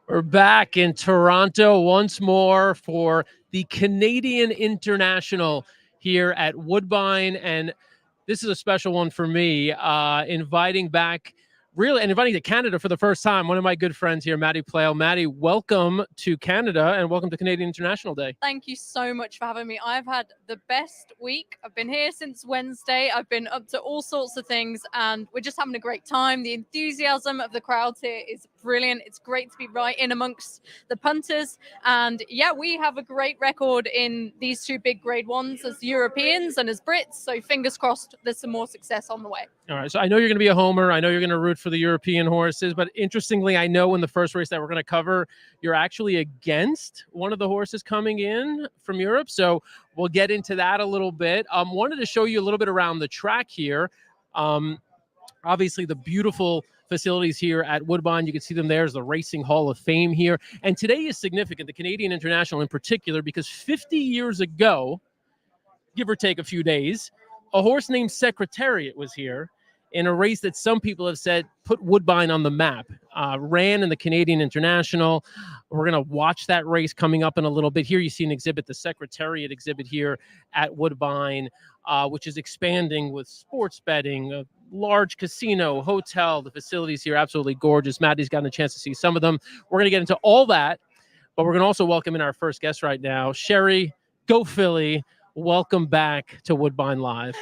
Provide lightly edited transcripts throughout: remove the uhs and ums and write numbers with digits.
We're back in Toronto once more for the Canadian International here at Woodbine. And this is a special one for me, inviting to Canada for the first time, one of my good friends here, Maddy Playle. Maddy, welcome to Canada and welcome to Canadian International Day. Thank you so much for having me. I've had the best week. I've been here since Wednesday. I've been up to all sorts of things and we're just having a great time. The enthusiasm of the crowds here is brilliant. It's great to be right in amongst the punters. And yeah, we have a great record in these two big grade ones as Europeans and as Brits. So fingers crossed there's some more success on the way. All right, so I know you're going to be a homer. I know you're going to root for the European horses, but interestingly, I know in the first race that we're going to cover, you're actually against one of the horses coming in from Europe. So we'll get into that a little bit. Wanted to show you a little bit around the track here. Obviously, the beautiful facilities here at Woodbine. You can see them there as the Racing Hall of Fame here. And today is significant, the Canadian International in particular, because 50 years ago, give or take a few days, a horse named Secretariat was here in a race that some people have said put Woodbine on the map, ran in the Canadian International. We're going to watch that race coming up in a little bit. Here you see an exhibit, the Secretariat exhibit here at Woodbine, which is expanding with sports betting, a large casino, hotel. The facilities here absolutely gorgeous. Maddy's gotten a chance to see some of them. We're going to get into all that, but we're going to also welcome in our first guest right now, Sherry, go Philly. Welcome back to Woodbine Live.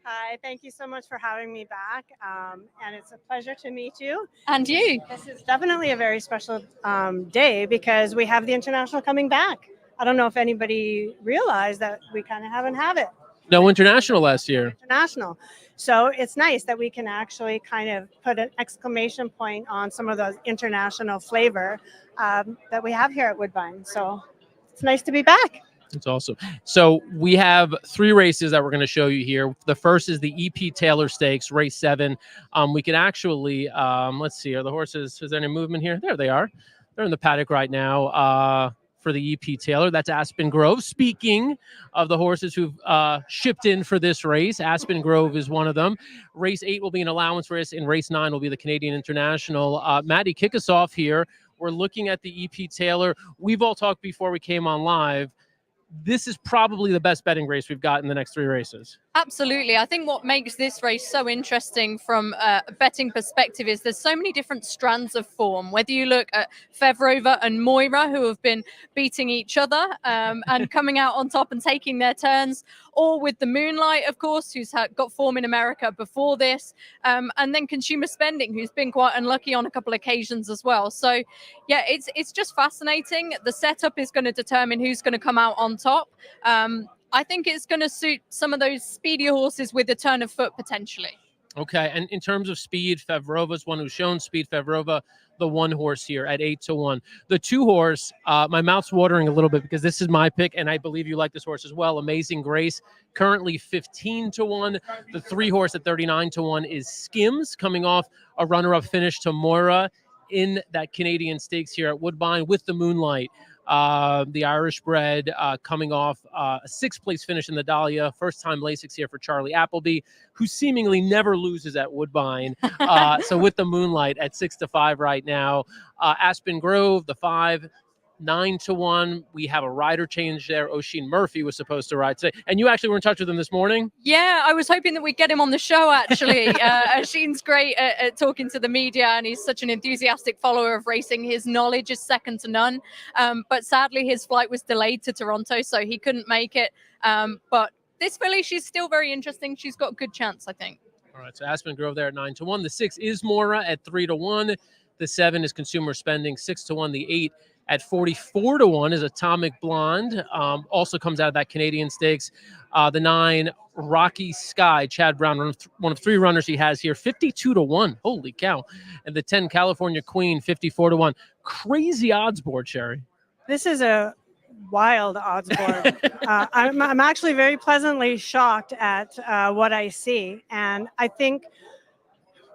Hi, thank you so much for having me back. And it's a pleasure to meet you. And you. This is definitely a very special day because we have the International coming back. I don't know if anybody realized that we kind of haven't had it. No International last year. International. So it's nice that we can actually kind of put an exclamation point on some of those international flavor that we have here at Woodbine. So it's nice to be back. It's awesome. So we have three races that we're going to show you here. The first is the EP Taylor Stakes, race 7. We can actually, let's see, are the horses, is there any movement here? There they are. They're in the paddock right now for the EP Taylor. That's Aspen Grove. Speaking of the horses who've shipped in for this race, Aspen Grove is one of them. Race 8 will be an allowance race, and race 9 will be the Canadian International. Maddy, kick us off here. We're looking at the EP Taylor. We've all talked before we came on live. This is probably the best betting race we've got in the next 3 races. Absolutely. I think what makes this race so interesting from a betting perspective is there's so many different strands of form. Whether you look at Fevrova and Moira, who have been beating each other and coming out on top and taking their turns, or with the Moonlight, of course, who's got form in America before this, and then Consumer Spending, who's been quite unlucky on a couple of occasions as well. So, yeah, it's just fascinating. The setup is going to determine who's going to come out on top. I think it's going to suit some of those speedier horses with a turn of foot potentially. Okay, and in terms of speed, Fevrova's one who's shown speed. Fevrova, the one horse here at 8-1. The 2 horse, my mouth's watering a little bit because this is my pick, and I believe you like this horse as well. Amazing Grace, currently 15-1. The 3 horse at 39-1 is Skims, coming off a runner-up finish to Moira in that Canadian Stakes here at Woodbine with the Moonlight. The Irish bred coming off a 6th place finish in the Dahlia. First time Lasix here for Charlie Appleby, who seemingly never loses at Woodbine. So with the Moonlight at 6-5 right now. Aspen Grove, the 5, 9-1. We have a rider change there. Oisin Murphy was supposed to ride today. And you actually were in touch with him this morning? Yeah, I was hoping that we'd get him on the show, actually. Oisin's great at talking to the media, and he's such an enthusiastic follower of racing. His knowledge is second to none. But sadly, his flight was delayed to Toronto, so he couldn't make it. But this filly, she's still very interesting. She's got a good chance, I think. All right, so Aspen Grove there at 9-1. The 6 is Moira at 3-1. The 7 is Consumer Spending, 6-1. The 8 at 44-1 is Atomic Blonde. Also comes out of that Canadian Stakes. The 9, Rocky Sky, Chad Brown, one of 3 runners he has here, 52-1. Holy cow. And the 10, California Queen, 54-1. Crazy odds board, Sherry. This is a wild odds board. I'm actually very pleasantly shocked at what I see. And I think,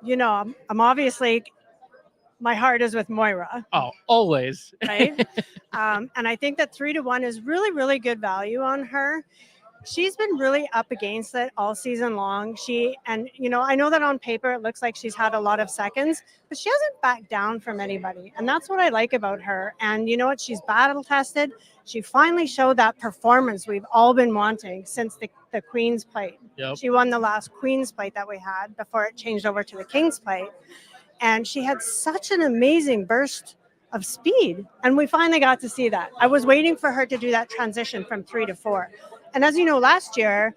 I'm obviously, my heart is with Moira. Oh, always. Right? And I think that 3-1 is really, really good value on her. she's been really up against it all season long. I know that on paper it looks like she's had a lot of seconds, but she hasn't backed down from anybody. And that's what I like about her. And you know what? She's battle tested. She finally showed that performance we've all been wanting since the Queen's Plate. Yep. She won the last Queen's Plate that we had before it changed over to the King's Plate. And she had such an amazing burst of speed. And we finally got to see that. I was waiting for her to do that transition from 3 to 4. And as you know, last year,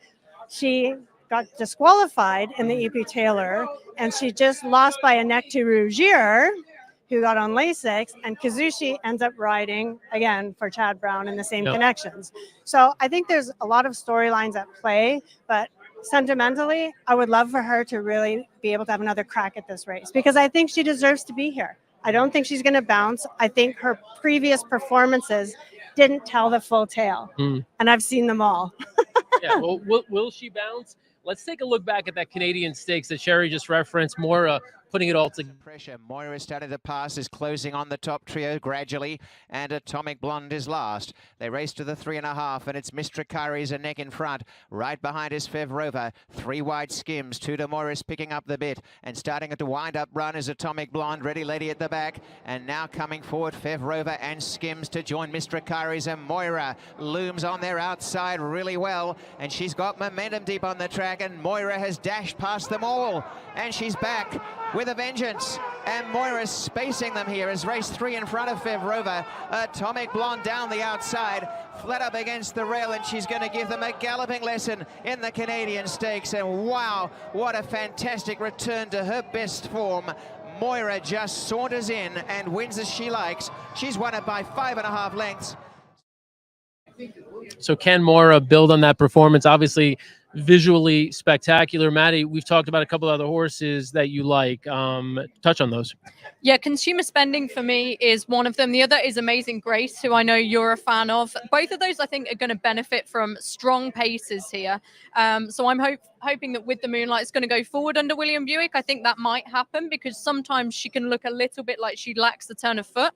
she got disqualified in the EP Taylor, and she just lost by a neck to Rougier, who got on Lasix, and Kazushi ends up riding again for Chad Brown in the same connections. So I think there's a lot of storylines at play, but sentimentally, I would love for her to really be able to have another crack at this race because I think she deserves to be here. I don't think she's going to bounce. I think her previous performances didn't tell the full tale, and I've seen them all. Yeah, well, will she bounce? Let's take a look back at that Canadian Stakes that Sherry just referenced. More putting it all together. Pressure. Moira started to pass, is closing on the top trio gradually, and Atomic Blonde is last. They race to the 3.5, and it's Mr. Kari's a neck in front. Right behind is Fevrova. 3 wide Skims. 2 to Morris picking up the bit, and starting to wind up run is Atomic Blonde. Ready Lady at the back, and now coming forward Fevrova and Skims to join Mr. Kari's, and Moira looms on their outside really well, and she's got momentum deep on the track, and Moira has dashed past them all, and she's back with a vengeance, and Moira's spacing them here as race 3 in front of Fevrova. Atomic Blonde down the outside, flat up against the rail, and she's going to give them a galloping lesson in the Canadian Stakes. And wow, what a fantastic return to her best form. Moira just saunters in and wins as she likes. She's won it by 5.5 lengths. So can Moira build on that performance? Obviously, visually spectacular. Maddy, we've talked about a couple other horses that you like. Touch on those. Yeah, Consumer Spending for me is one of them. The other is Amazing Grace, who I know you're a fan of. Both of those, I think, are going to benefit from strong paces here. So I'm hoping that With the Moonlight is going to go forward under William Buick. I think that might happen because sometimes she can look a little bit like she lacks the turn of foot.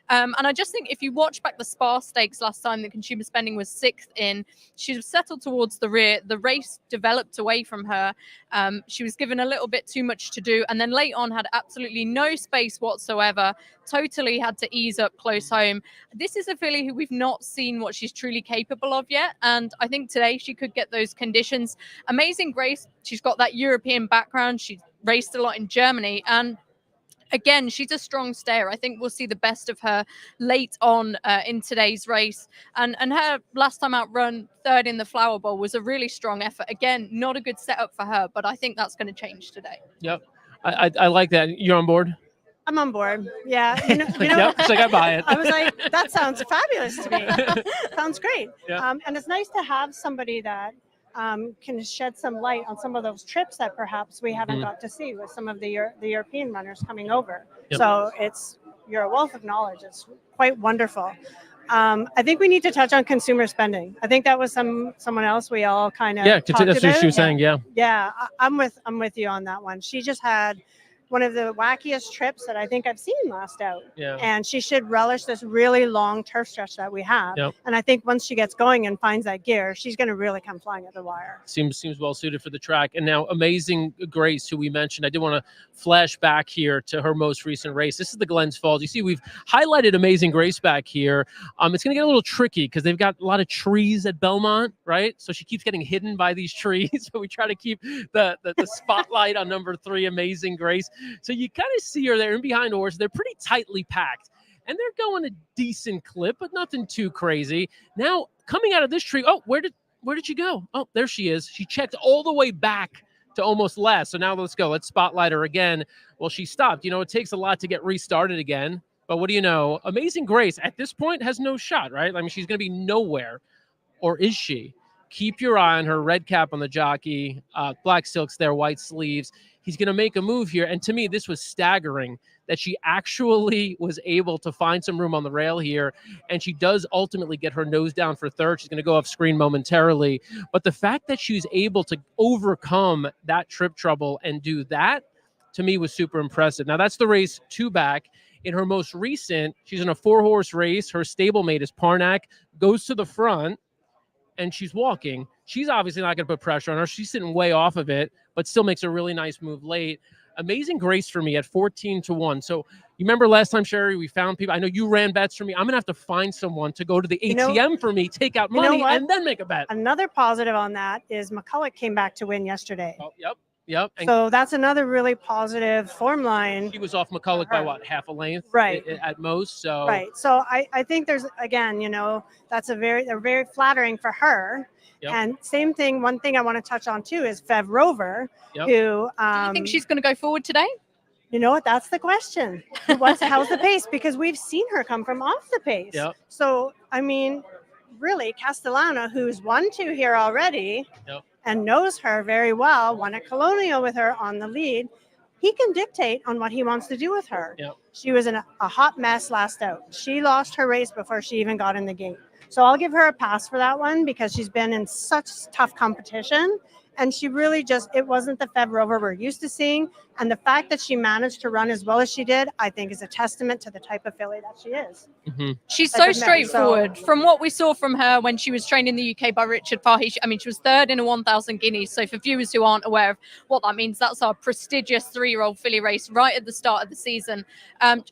And I just think if you watch back the Spa Stakes last time that Consumer Spending was 6th in, she was settled towards the rear. The race developed away from her. She was given a little bit too much to do, and then late on had absolutely no space whatsoever. Totally had to ease up close home. This is a filly who we've not seen what she's truly capable of yet, and I think today she could get those conditions. Amazing Grace, she's got that European background. She's raced a lot in Germany, and again, she's a strong stayer. I think we'll see the best of her late on in today's race. And her last time out run 3rd in the Flower Bowl was a really strong effort. Again, not a good setup for her, but I think that's going to change today. Yep. I like that. You're on board? I'm on board. Yeah. Yep, so I buy it. I was like, that sounds fabulous to me. Sounds great. Yeah. And it's nice to have somebody that can shed some light on some of those trips that perhaps we haven't got to see with some of the European runners coming over. Yep. So you're a wealth of knowledge. It's quite wonderful. I think we need to touch on Consumer Spending. I think that was someone else we all kind of That's what she was saying. Yeah. Yeah, I'm with you on that one. She just had one of the wackiest trips that I think I've seen last out. Yeah. And she should relish this really long turf stretch that we have. Yep. And I think once she gets going and finds that gear, she's going to really come flying at the wire. Seems well suited for the track. And now Amazing Grace, who we mentioned, I did want to flash back here to her most recent race. This is the Glens Falls. You see, we've highlighted Amazing Grace back here. It's going to get a little tricky because they've got a lot of trees at Belmont, right? So she keeps getting hidden by these trees. So we try to keep the spotlight on number 3, Amazing Grace. So you kind of see her there in behind the horse. They're pretty tightly packed, and they're going a decent clip, but nothing too crazy. Now coming out of this tree, oh, where did she go? Oh, there she is. She checked all the way back to almost last. So now let's go. Let's spotlight her again. Well, she stopped. It takes a lot to get restarted again. But what do you know? Amazing Grace at this point has no shot, right? I mean, she's going to be nowhere. Or is she? Keep your eye on her. Red cap on the jockey, black silks there, white sleeves. He's going to make a move here. And to me, this was staggering that she actually was able to find some room on the rail here. And she does ultimately get her nose down for 3rd. She's going to go off screen momentarily. But the fact that she's able to overcome that trip trouble and do that, to me, was super impressive. Now, that's the race 2 back. In her most recent, she's in a 4-horse race. Her stablemate is Parnack, goes to the front, and she's walking. She's obviously not going to put pressure on her. She's sitting way off of it, but still makes a really nice move late. Amazing Grace for me at 14-1. So you remember last time, Sherry, we found people. I know you ran bets for me. I'm going to have to find someone to go to the ATM for me, take out money, and then make a bet. Another positive on that is McCulloch came back to win yesterday. Oh, yep. And so that's another really positive form line. She was off McCulloch by what, half a length? Right. At most. So right. So I think there's, again, that's they're very flattering for her. Yep. And same thing, one thing I want to touch on too is Fev Rover, who... Do you think she's going to go forward today? You know what? That's the question. How's the pace? Because we've seen her come from off the pace. Yep. So, I mean, really, Castellano, who's won 2 here already and knows her very well, won at Colonial with her on the lead, he can dictate on what he wants to do with her. Yep. She was in a hot mess last out. She lost her race before she even got in the gate. So I'll give her a pass for that one because she's been in such tough competition. And she really it wasn't the Fev Rover we're used to seeing. And the fact that she managed to run as well as she did, I think is a testament to the type of filly that she is. Mm-hmm. She's so straightforward. From what we saw from her when she was trained in the UK by Richard Fahey, she was 3rd in a 1,000 guineas. So for viewers who aren't aware of what that means, that's our prestigious 3-year-old filly race right at the start of the season.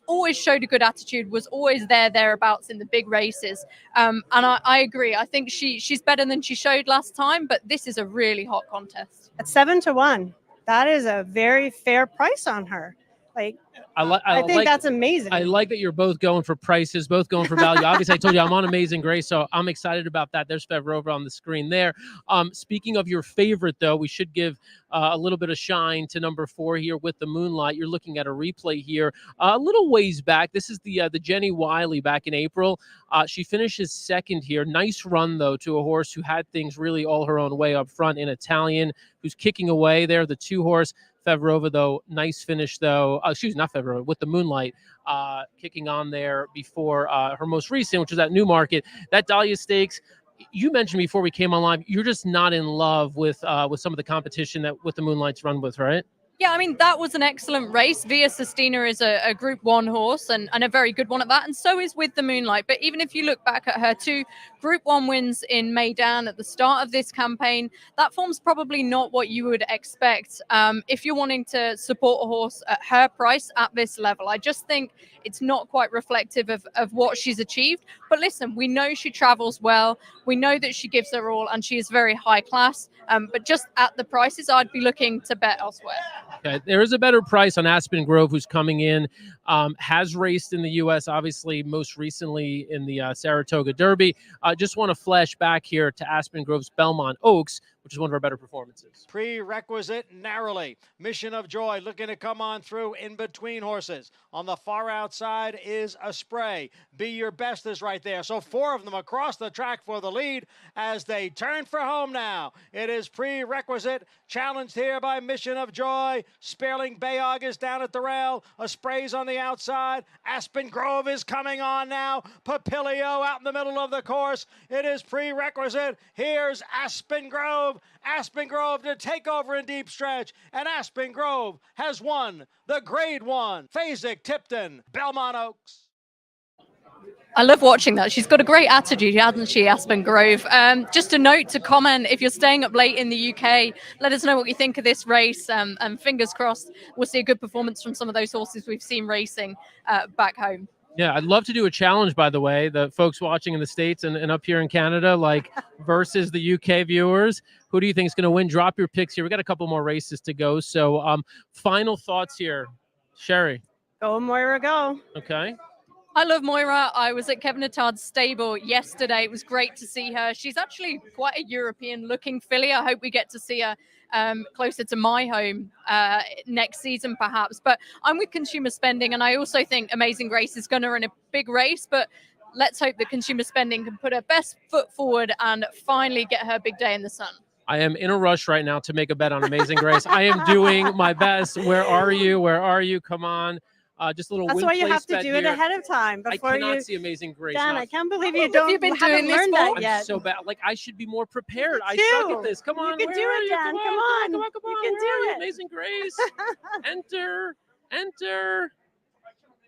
Always showed a good attitude, was always thereabouts in the big races. And I agree. I think she's better than she showed last time, but this is a really hot contest. At 7-1, that is a very fair price on her. I think that's amazing. I like that you're both going for prices, both going for value. Obviously, I told you I'm on Amazing Grace, so I'm excited about that. There's Fev Rover on the screen there. Speaking of your favorite, though, we should give a little bit of shine to number 4 here with the Moonlight. You're looking at a replay here a little ways back. This is the Jenny Wiley back in April. She finishes 2nd here. Nice run, though, to a horse who had things really all her own way up front in Italian, who's kicking away there. The 2-horse. Fev Rover, though, nice finish, though. Excuse me, not Fev Rover, with the Moonlight kicking on there before her most recent, which was at Newmarket. That Dahlia Stakes, you mentioned before we came on live, you're just not in love with some of the competition that with the Moonlight's run with, right? Yeah, that was an excellent race. Via Sestina is a Group 1 horse and a very good one at that, and so is With the Moonlight. But even if you look back at her 2 Group 1 wins in Maidan at the start of this campaign, that form's probably not what you would expect if you're wanting to support a horse at her price at this level. I just think it's not quite reflective of what she's achieved. But listen, we know she travels well. We know that she gives her all, and she is very high class. But just at the prices, I'd be looking to bet elsewhere. Okay, there is a better price on Aspen Grove, who's coming in, has raced in the U.S., obviously, most recently in the Saratoga Derby. Just want to flash back here to Aspen Grove's Belmont Oaks, which is one of our better performances. Prerequisite narrowly. Mission of Joy looking to come on through in between horses. On the far outside is a Spray. Be Your Best is right there. So 4 of them across the track for the lead as they turn for home now. It is Prerequisite, challenged here by Mission of Joy. Sparling Bayog is down at the rail. A Spray's on the outside. Aspen Grove is coming on now. Papilio out in the middle of the course. It is Prerequisite. Here's Aspen Grove. Aspen Grove to take over in deep stretch, and Aspen Grove has won the Grade 1. Phasic Tipton, Belmont Oaks. I love watching that. She's got a great attitude, hasn't she, Aspen Grove? Just a note to comment, if you're staying up late in the UK, let us know what you think of this race. And fingers crossed, we'll see a good performance from some of those horses we've seen racing back home. Yeah, I'd love to do a challenge, by the way, the folks watching in the States and up here in Canada, versus the UK viewers. Who do you think is going to win? Drop your picks here. We got a couple more races to go. So final thoughts here, Sherry. Go, Moira, go. Okay. I love Moira. I was at Kevin Attard's stable yesterday. It was great to see her. She's actually quite a European-looking filly. I hope we get to see her closer to my home next season, perhaps. But I'm with Consumer Spending, and I also think Amazing Grace is going to run a big race. But let's hope that Consumer Spending can put her best foot forward and finally get her big day in the sun. I am in a rush right now to make a bet on Amazing Grace. I am doing my best. Where are you? Where are you? Come on. Just a little. That's why you have to do it ahead of time before I cannot see Amazing Grace. Dan, I can't believe you don't. You've been doing this that yet. I'm so bad. I should be more prepared. I suck at this. Come on, you can do it, Dan. Come on. Come on. You can do it. Amazing Grace. Enter.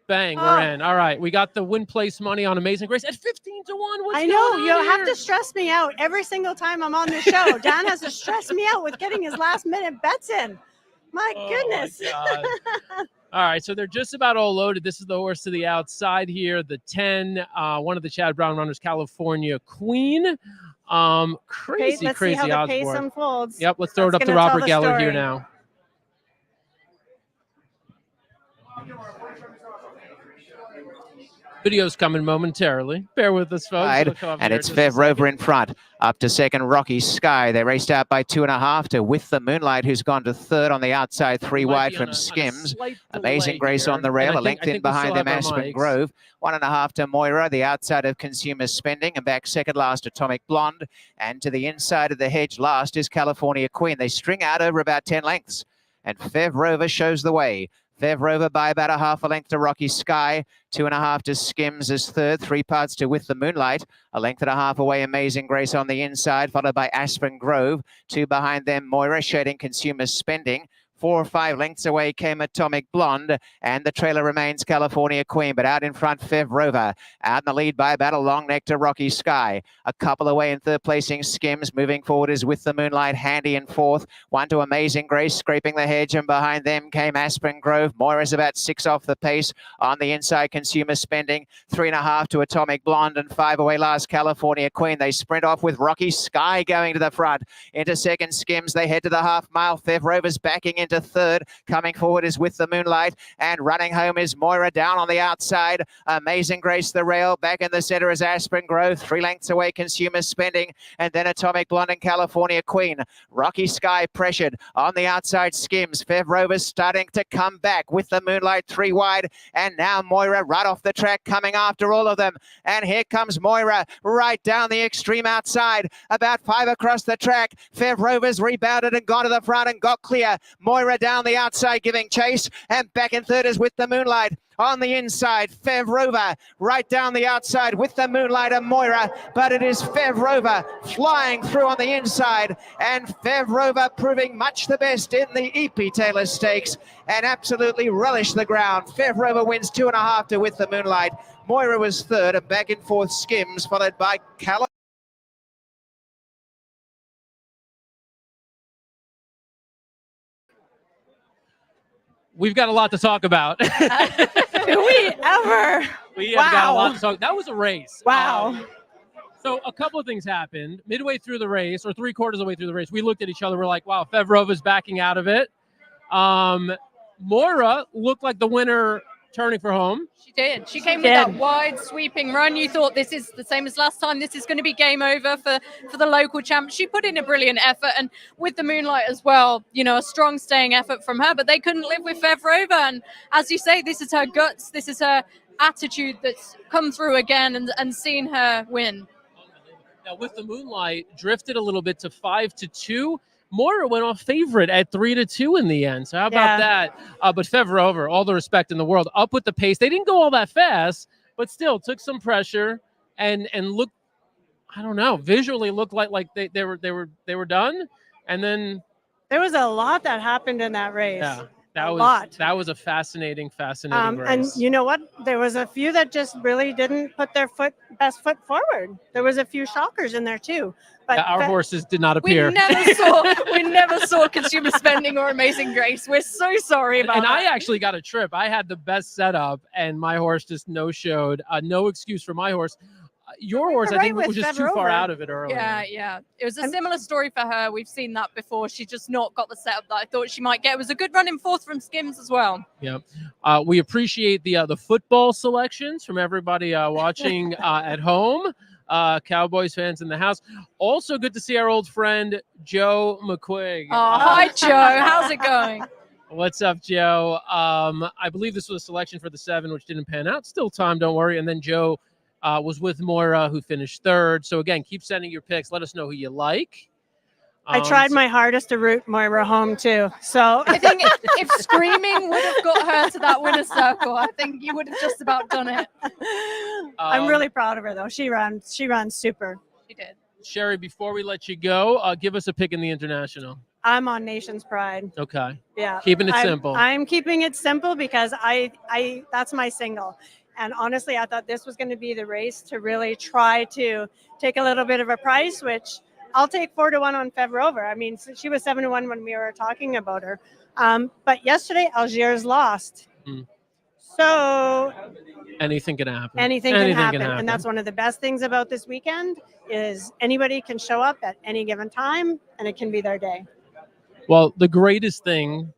Bang, Oh. we're in. All right, we got the win place money on Amazing Grace at 15 to 1. What's I know going you on have here? to stress me out every single time I'm on the show. Dan has to stress me out with getting his last minute bets in. My goodness. My God. All right, so they're just about all loaded. This is the horse to the outside here, the 10, one of the Chad Brown runners, California Queen. Crazy, Let's crazy see how the odds pace board. unfolds. Yep, let's throw it That's up to gonna tell Robert the Geller here story. now. Video's coming momentarily. Bear with us, folks. It'll come up And here it's in just a Fev Rover second. in front. Up to second, Rocky Sky. They raced out by 2.5 to With the Moonlight, who's gone to third on the outside, 3 We might wide be from on a Skims. slight Amazing delay Grace here, on the and rail, I a length in think we still behind them, have our Aspen mics. Grove. 1.5 to Moira, the outside of Consumer Spending, and back second last, Atomic Blonde. And to the inside of the hedge last is California Queen. They string out over about 10 lengths. And Fev Rover shows the way. Fev Rover by about a half a length to Rocky Sky. 2.5 to Skims as third. 3 parts to With the Moonlight. A length and a half away, Amazing Grace on the inside, followed by Aspen Grove. 2 behind them, Moira shading Consumer Spending. 4 or 5 lengths away came Atomic Blonde, and the trailer remains California Queen, but out in front, Fev Rover. Out in the lead by about a long neck to Rocky Sky. A couple away in third placing Skims. Moving forward is With the Moonlight, Handy in fourth. 1 to Amazing Grace, scraping the hedge, and behind them came Aspen Grove. Moira's about 6 off the pace. On the inside, Consumer Spending. 3.5 to Atomic Blonde, and 5 away last, California Queen. They sprint off with Rocky Sky going to the front. Into second, Skims. They head to the half mile. Fev Rover's backing into third. Coming forward is With the Moonlight, and running home is Moira down on the outside. Amazing Grace the rail. Back in the center is Aspen Grove. 3 lengths away, Consumer Spending, and then Atomic Blonde and California Queen. Rocky Sky pressured on the outside. Skims. Fev Rover's starting to come back. With the Moonlight 3 wide, and now Moira right off the track coming after all of them. And here comes Moira right down the extreme outside. About 5 across the track. Fev Rover's rebounded and gone to the front and got clear. Moira down the outside giving chase, and back in third is With the Moonlight. On the inside, Fev Rover right down the outside With the Moonlight and Moira, but it is Fev Rover flying through on the inside, and Fev Rover proving much the best in the E.P. Taylor Stakes and absolutely relish the ground. Fev Rover wins 2.5 to With the Moonlight. Moira was third, and back and forth Skims, followed by Callum. We've got a lot to talk about. Do we ever? We have got a Wow. lot to talk. That was a race. Wow. So a couple of things happened. Midway through the race, or 3/4 of the way through the race, we looked at each other. We're like, wow, Fev Rover's backing out of it. Moira looked like the winner turning for home. She did. She came with that wide sweeping run. You thought this is the same as last time. This is going to be game over for the local champ. She put in a brilliant effort, and With the Moonlight as well, you know, a strong staying effort from her, but they couldn't live with Fev Rover. And as you say, this is her guts. This is her attitude that's come through again and seen her win. Now, With the Moonlight drifted a little bit to 5 to 2. Moira went off favorite at 3 to 2 in the end. So how about that? But Fev Rover, all the respect in the world, up with the pace. They didn't go all that fast, but still took some pressure and looked, I don't know, visually looked like they were done. And then there was a lot that happened in that race. Yeah. That was a fascinating race. And you know what? There was a few that just really didn't put their best foot forward. There was a few shockers in there too. But our horses did not appear. We never saw Consumer Spending or Amazing Grace. We're so sorry about that. And I actually got a trip. I had the best setup, and my horse just no-showed. No excuse for my horse. Your horse, I think, was just too far out of it earlier. Yeah. It was a similar story for her. We've seen that before. She's just not got the setup that I thought she might get. It was a good run in fourth from Skims as well. Yeah. We appreciate the football selections from everybody watching at home. Cowboys fans in the house. Also good to see our old friend, Joe McQuigg. Oh, hi, Joe. How's it going? What's up, Joe? I believe this was a selection for the 7, which didn't pan out. Still time, don't worry. And then Joe was with Moira, who finished third. So, again, keep sending your picks. Let us know who you like. I tried my hardest to root Moira home, too. So I think if screaming would have got her to that winner's circle, I think you would have just about done it. I'm really proud of her, though. She ran super. She did. Sherry, before we let you go, give us a pick in the International. I'm on Nation's Pride. Okay. Yeah. Keeping it simple. I'm keeping it simple because I that's my single. And honestly, I thought this was going to be the race to really try to take a little bit of a price, which I'll take 4-1 on Fevrova. I mean, she was 7-1 when we were talking about her. But yesterday, Algiers lost. Mm. So Anything can happen. anything can happen. And that's one of the best things about this weekend is anybody can show up at any given time and it can be their day. Well, the greatest thing,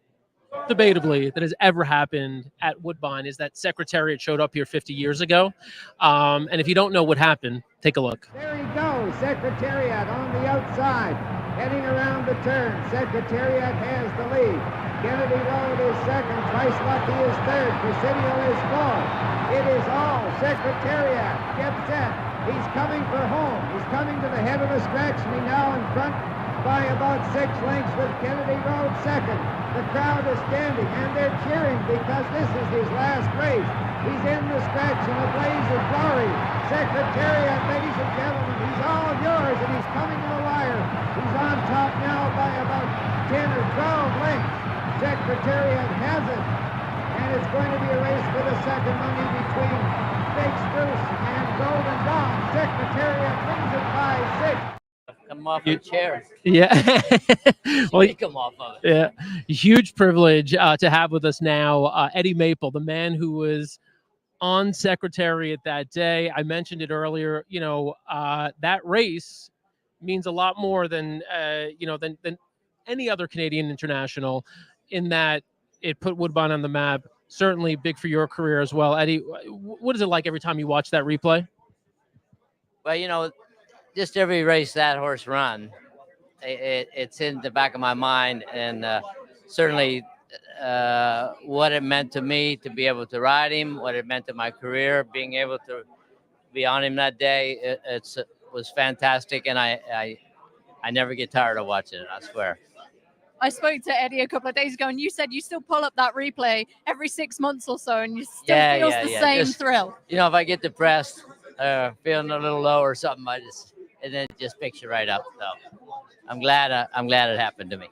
debatably, that has ever happened at Woodbine is that Secretariat showed up here 50 years ago. And if you don't know what happened, take a look. There he goes, Secretariat on the outside, heading around the turn. Secretariat has the lead. Kennedy Road is second, Twice Lucky is third, Presidio is fourth. It is all Secretariat. Get set. He's coming for home. He's coming to the head of the stretch, and he now in front by about 6 lengths with Kennedy Road second. The crowd is standing and they're cheering because this is his last race. He's in the stretch in a blaze of glory. Secretariat, ladies and gentlemen, he's all yours and he's coming to the wire. He's on top now by about 10 or 12 lengths. Secretariat has it, and it's going to be a race for the second money between Big Spruce and Golden Dawn. Secretariat wins it by 6. Come off the chair. Yeah. Well, Come off of it. yeah. Huge privilege to have with us now Eddie Maple, the man who was on Secretariat that day. I mentioned it earlier. You know, that race means a lot more than than any other Canadian international, in that it put Woodbine on the map. Certainly big for your career as well, Eddie. What is it like every time you watch that replay? Well, you know, just every race that horse run, it's in the back of my mind, and certainly what it meant to me to be able to ride him, what it meant to my career, being able to be on him that day, it was fantastic, and I never get tired of watching it, I swear. I spoke to Eddie a couple of days ago, and you said you still pull up that replay every 6 months or so, and you still feels the same just, thrill. You know, if I get depressed, feeling a little low or something, and then it just picks you right up. So I'm glad it happened to me.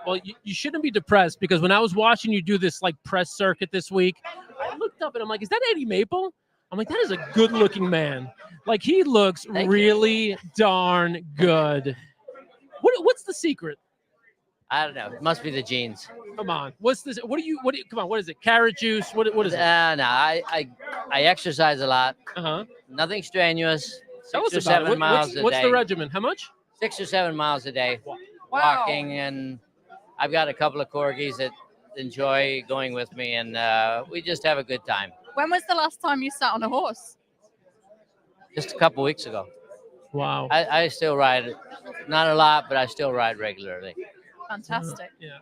Well, you shouldn't be depressed, because when I was watching you do this like press circuit this week, I looked up and I'm like, is that Eddie Maple? I'm like, that is a good looking man. Like, he looks really darn good. What's the secret? I don't know. It must be the genes. Come on. What's this? Come on. What is it? Carrot juice? What is it? No, I exercise a lot. Uh-huh. Nothing strenuous. Tell us 6 or about 7 it. miles a day. What's the regimen? How much? 6 or 7 miles a day. Wow. Walking, and I've got a couple of corgis that enjoy going with me, and we just have a good time. When was the last time you sat on a horse? Just a couple weeks ago. Wow. I still ride, not a lot, but I still ride regularly. Fantastic. Yeah.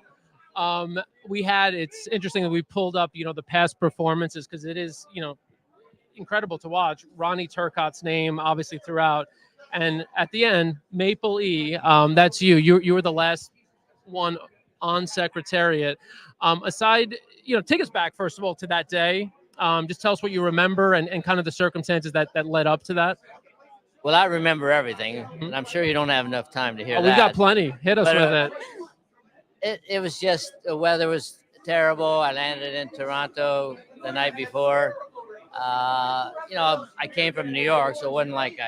It's interesting that we pulled up, the past performances, because it is, incredible to watch. Ronnie Turcotte's name obviously throughout, and at the end, Maple E, that's you. You were the last one on Secretariat. Aside, take us back first of all to that day. Just tell us what you remember and kind of the circumstances that led up to that. Well, I remember everything, and I'm sure you don't have enough time to hear that. We've got plenty. Hit us with it. It was just, the weather was terrible. I landed in Toronto the night before. I came from New York, so it wasn't like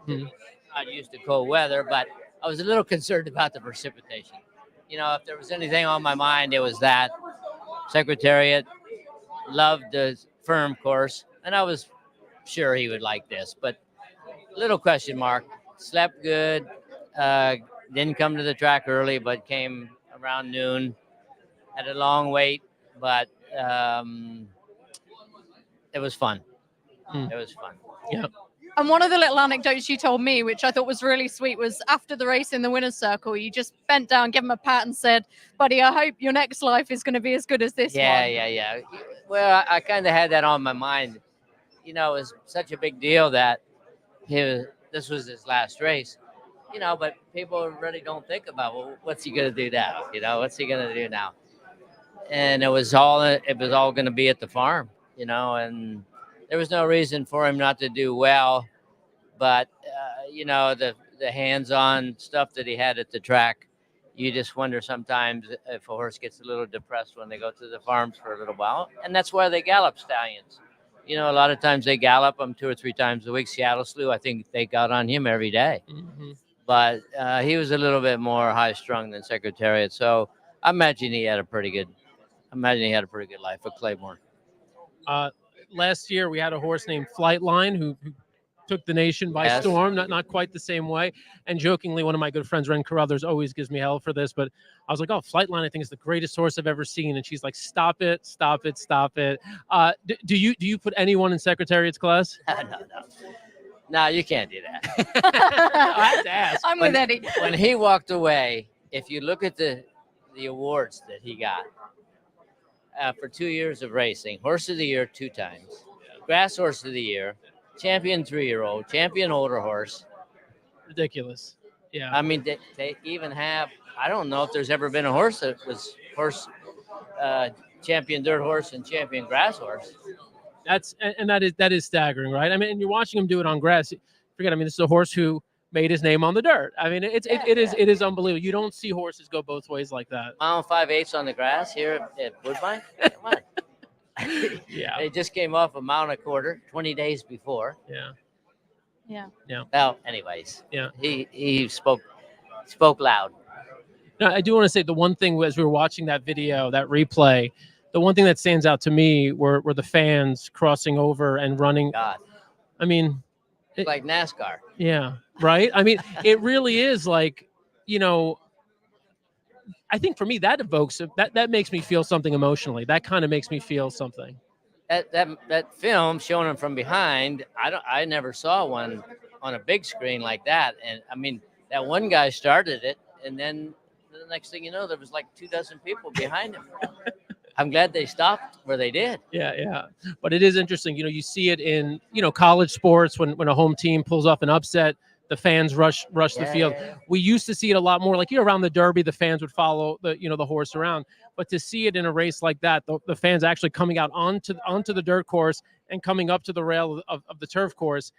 not used to cold weather, but I was a little concerned about the precipitation. If there was anything on my mind, it was that. Secretariat loved the firm course, and I was sure he would like this, but little question mark. Slept good. Didn't come to the track early, but came around noon. Had a long wait, but it was fun. It was fun. Yeah. And one of the little anecdotes you told me, which I thought was really sweet, was after the race in the winner's circle, you just bent down, gave him a pat and said, buddy, I hope your next life is going to be as good as this one. Yeah. Well, I kind of had that on my mind. It was such a big deal that this was his last race, but people really don't think about, well, what's he going to do now? What's he going to do now? And it was all going to be at the farm, and there was no reason for him not to do well, but the hands-on stuff that he had at the track, you just wonder sometimes if a horse gets a little depressed when they go to the farms for a little while. And that's why they gallop stallions. You know, a lot of times they gallop them 2 or 3 times a week. Seattle Slew, I think they got on him every day. But he was a little bit more high strung than Secretariat. So I imagine he had a pretty good life at Claiborne. Last year we had a horse named Flightline who took the nation by storm, not quite the same way. And jokingly, one of my good friends, Ren Carruthers, always gives me hell for this, but I was like, oh, Flightline, I think is the greatest horse I've ever seen. And she's like, stop it, stop it, stop it. Do you put anyone in Secretariat's class? No, you can't do that. I have to ask. I'm with Eddie. When he walked away, if you look at the awards that he got for 2 years of racing, Horse of the Year 2 times, Grass Horse of the Year, Champion 3-year-old, Champion older horse. Ridiculous. Yeah. I mean, they even have, I don't know if there's ever been a horse that was Champion Dirt Horse and Champion Grass Horse. That is staggering, right? I mean, and you're watching him do it on grass. Forget, I mean, this is a horse who made his name on the dirt. I mean, it is unbelievable. You don't see horses go both ways like that. Mile 5/8 on the grass here at Woodbine. Come on. Yeah. They just came off a 1.25 miles 20 days before. Yeah. Well, anyways. Yeah. He spoke loud. Now, I do want to say the one thing as we were watching that video, that replay, the one thing that stands out to me were the fans crossing over and running. God. I mean, like NASCAR. Yeah. Right. I mean, it really is like, you know, I think for me that evokes that makes me feel something emotionally. That kind of makes me feel something. That film showing them from behind, I never saw one on a big screen like that. And I mean, that one guy started it, and then the next thing you know, there was like 24 people behind him. I'm glad they stopped where they did. Yeah. But it is interesting. You know, you see it in, you know, college sports when a home team pulls off an upset, the fans rush the field. Yeah. We used to see it a lot more like, you know, around the Derby, the fans would follow the horse around. But to see it in a race like that, the fans actually coming out onto the dirt course and coming up to the rail of the turf course,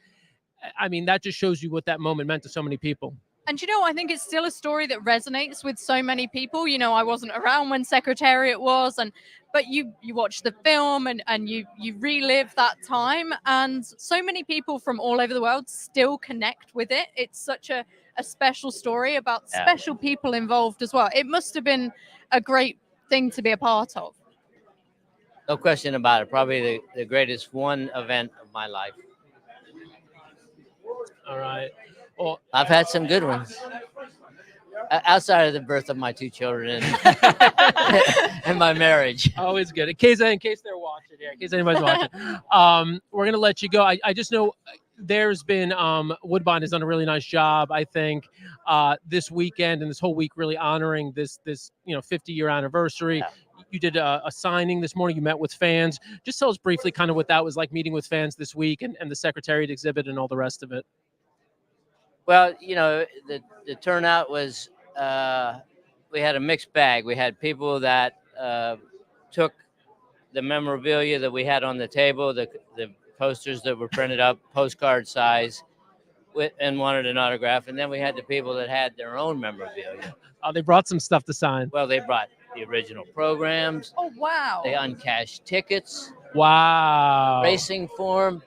I mean, that just shows you what that moment meant to so many people. And you know, I think it's still a story that resonates with so many people. You know, I wasn't around when Secretariat was, but you watch the film and you relive that time, and so many people from all over the world still connect with it. It's such a special story about special people involved as well. It must have been a great thing to be a part of. No question about it. Probably the greatest one event of my life. All right. Well, I've had some good ones outside of the birth of my 2 children and my marriage. Always good. In case they're watching here, in case anybody's watching, we're going to let you go. I just know there's been Woodbine has done a really nice job, I think, this weekend and this whole week really honoring this 50-year anniversary. Yeah. You did a signing this morning. You met with fans. Just tell us briefly kind of what that was like, meeting with fans this week and the Secretariat exhibit and all the rest of it. Well, you know, the turnout was, we had a mixed bag. We had people that took the memorabilia that we had on the table, the posters that were printed up, postcard size, and wanted an autograph. And then we had the people that had their own memorabilia. Oh, they brought some stuff to sign. Well, they brought the original programs. Oh, wow. They uncashed tickets. Wow. Racing form.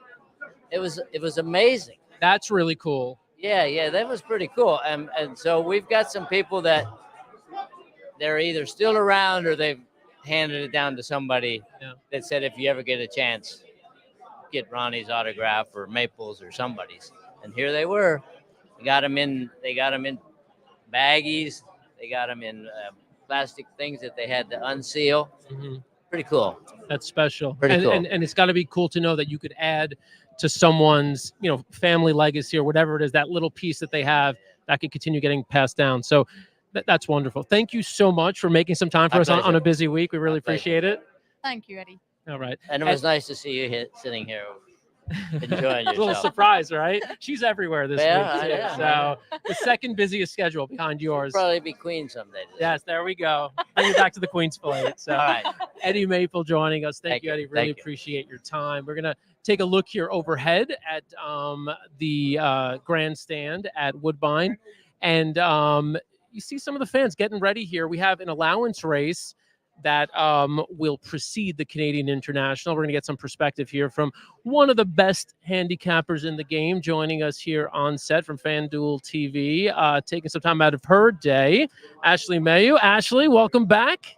It was amazing. That's really cool. Yeah, that was pretty cool. And so we've got some people that they're either still around or they've handed it down to somebody that said, if you ever get a chance, get Ronnie's autograph or Maple's or somebody's. And here they were. They got them in baggies. They got them in plastic things that they had to unseal. Mm-hmm. Pretty cool. That's special. Pretty cool. And it's got to be cool to know that you could add to someone's, family legacy or whatever it is, that little piece that they have that could continue getting passed down. So that's wonderful. Thank you so much for making some time for us on a busy week. We really appreciate it. Thank you, Eddie. All right. And it was nice to see you sitting here enjoying yourself. A little surprise, right? She's everywhere this week. Yeah. So the second busiest schedule behind yours. You'll probably be queen someday. Yes, there we go. Bring you back to the Queen's Plate. So, all right. Eddie Maple joining us. Thank you, Eddie. Really appreciate your time. We're going to take a look here overhead at the grandstand at Woodbine. And, you see some of the fans getting ready here. We have an allowance race that will precede the Canadian International. We're going to get some perspective here from one of the best handicappers in the game joining us here on set from FanDuel TV, taking some time out of her day, Ashley Mayu. Ashley, welcome back.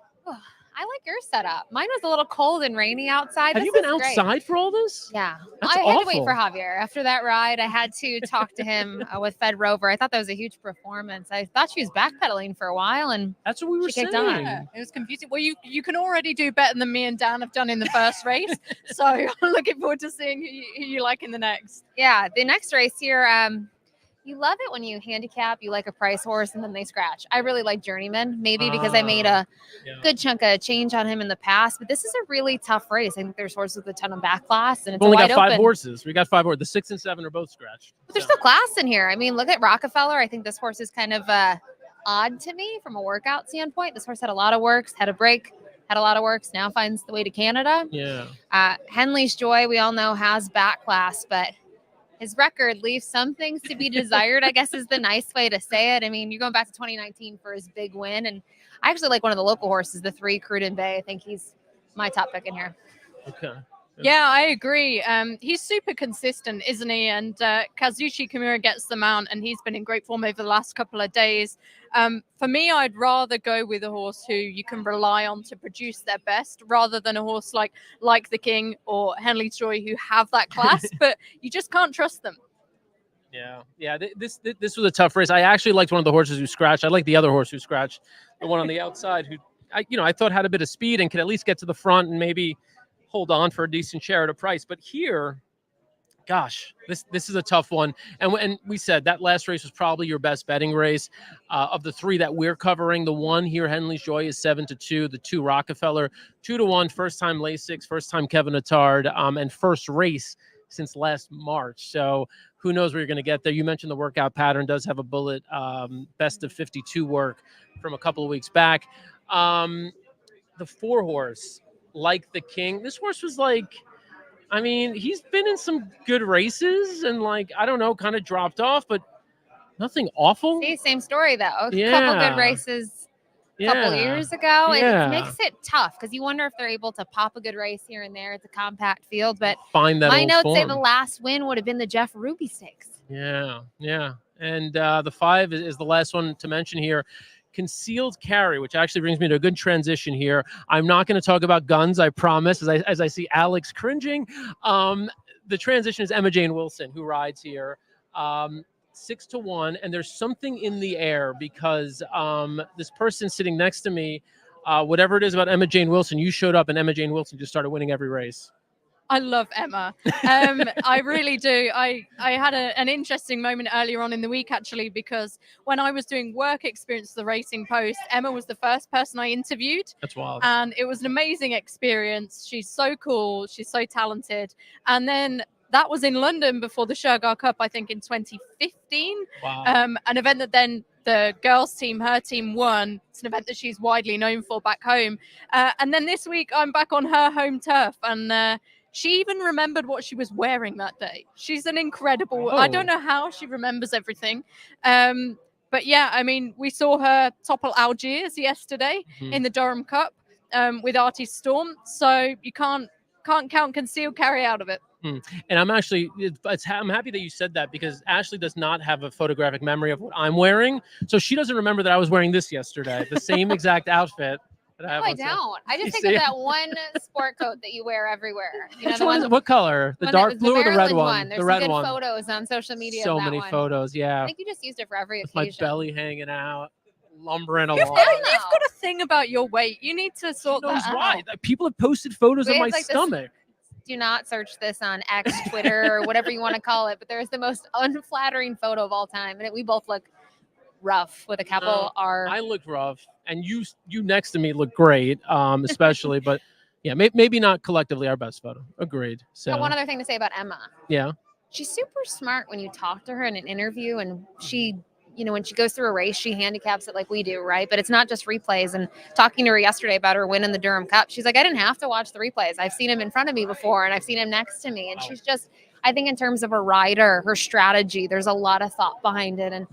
I like your setup. Mine was a little cold and rainy outside. Have you been outside for all this? Yeah. That's I had to wait awful. for Javier. After that ride, I had to talk to him with Fed Rover. I thought that was a huge performance. I thought she was backpedaling for a while, and that's what we were she kicked saying. on. It was confusing. Well, you can already do better than me and Dan have done in the first race. So I'm looking forward to seeing who you like in the next. Yeah, the next race here, you love it when you handicap, you like a price horse, and then they scratch. I really like Journeyman, maybe because I made a good chunk of change on him in the past, but this is a really tough race. I think there's horses with a ton of back class, and it's We've only wide got 5 open. horses. We got 5 horses. The 6 and 7 are both scratched. But there's still class in here. I mean, look at Rockefeller. I think this horse is kind of odd to me from a workout standpoint. This horse had a lot of works, had a break, had a lot of works, now finds the way to Canada. Yeah. Henley's Joy, we all know, has back class, but his record leaves some things to be desired, I guess is the nice way to say it. I mean, you're going back to 2019 for his big win. And I actually like one of the local horses, the 3 Cruden Bay. I think he's my top pick in here. Okay. Yeah, I agree. He's super consistent, isn't he? And Kazushi Kimura gets the mount, and he's been in great form over the last couple of days. For me, I'd rather go with a horse who you can rely on to produce their best, rather than a horse like the King or Henley's Joy, who have that class, but you just can't trust them. Yeah. This was a tough race. I actually liked one of the horses who scratched. I like the other horse who scratched, the one on the outside, who I thought had a bit of speed and could at least get to the front and maybe hold on for a decent share at a price. But here, gosh, this is a tough one. And we said that last race was probably your best betting race. Of the 3 that we're covering, the one here, Henley's Joy, is 7-2. The 2 Rockefeller, 2-1. First time Lasix, first time Kevin Attard, and first race since last March. So who knows where you're going to get there. You mentioned the workout pattern does have a bullet, best of 52 work from a couple of weeks back. The 4 horse, like the King, this horse was he's been in some good races and I don't know, kind of dropped off, but nothing awful. See, same story though. A Yeah. couple good races a couple years ago. Yeah. It makes it tough because you wonder if they're able to pop a good race here and there. It's a compact field, but Find that my old notes say form. the last win would have been the Jeff Ruby Stakes. Yeah. And the 5 is the last one to mention here. Concealed Carry, which actually brings me to a good transition here. I'm not going to talk about guns, I promise, as I see Alex cringing. The transition is Emma Jane Wilson, who rides here. 6-1, and there's something in the air because this person sitting next to me, whatever it is about Emma Jane Wilson, you showed up and Emma Jane Wilson just started winning every race. I love Emma. I really do. I had an interesting moment earlier on in the week, actually, because when I was doing work experience for the Racing Post, Emma was the first person I interviewed. That's wild. And it was an amazing experience. She's so cool. She's so talented. And then that was in London before the Shergar Cup, I think in 2015. Wow. An event that then the girls team, her team, won. It's an event that she's widely known for back home. And then this week I'm back on her home turf, and she even remembered what she was wearing that day. She's an incredible. I don't know how she remembers everything. But yeah, I mean, we saw her topple Algiers yesterday in the Durham Cup with Artie's Storm. So you can't count Concealed Carry out of it. And I'm actually, I'm happy that you said that because Ashley does not have a photographic memory of what I'm wearing. So she doesn't remember that I was wearing this yesterday, the same exact outfit. I don't. I just think of that one sport coat that you wear everywhere. You know, Which one? What color? The dark blue or the red one? There's the red some good one. photos on social media. So of that many one. photos. Yeah. I think you just used it for every With occasion. my belly hanging out, lumbering You've along. got a thing about your weight. You need to sort Who knows that why? out. People have posted photos We of have, my like, this- stomach. Do not search this on X, Twitter, or whatever you want to call it. But there is the most unflattering photo of all time, and we both look rough with a capital R. I looked rough, and you next to me look great, especially. But yeah, maybe not collectively our best photo. Agreed. So One other thing to say about Emma. yeah, She's super smart when you talk to her in an interview, and she, when she goes through a race, she handicaps it like we do, right? But it's not just replays. And talking to her yesterday about her win in the Durham Cup, she's like, I didn't have to watch the replays. I've seen him in front of me before, and I've seen him next to me. And she's just, I think in terms of a rider, her strategy, there's a lot of thought behind it. And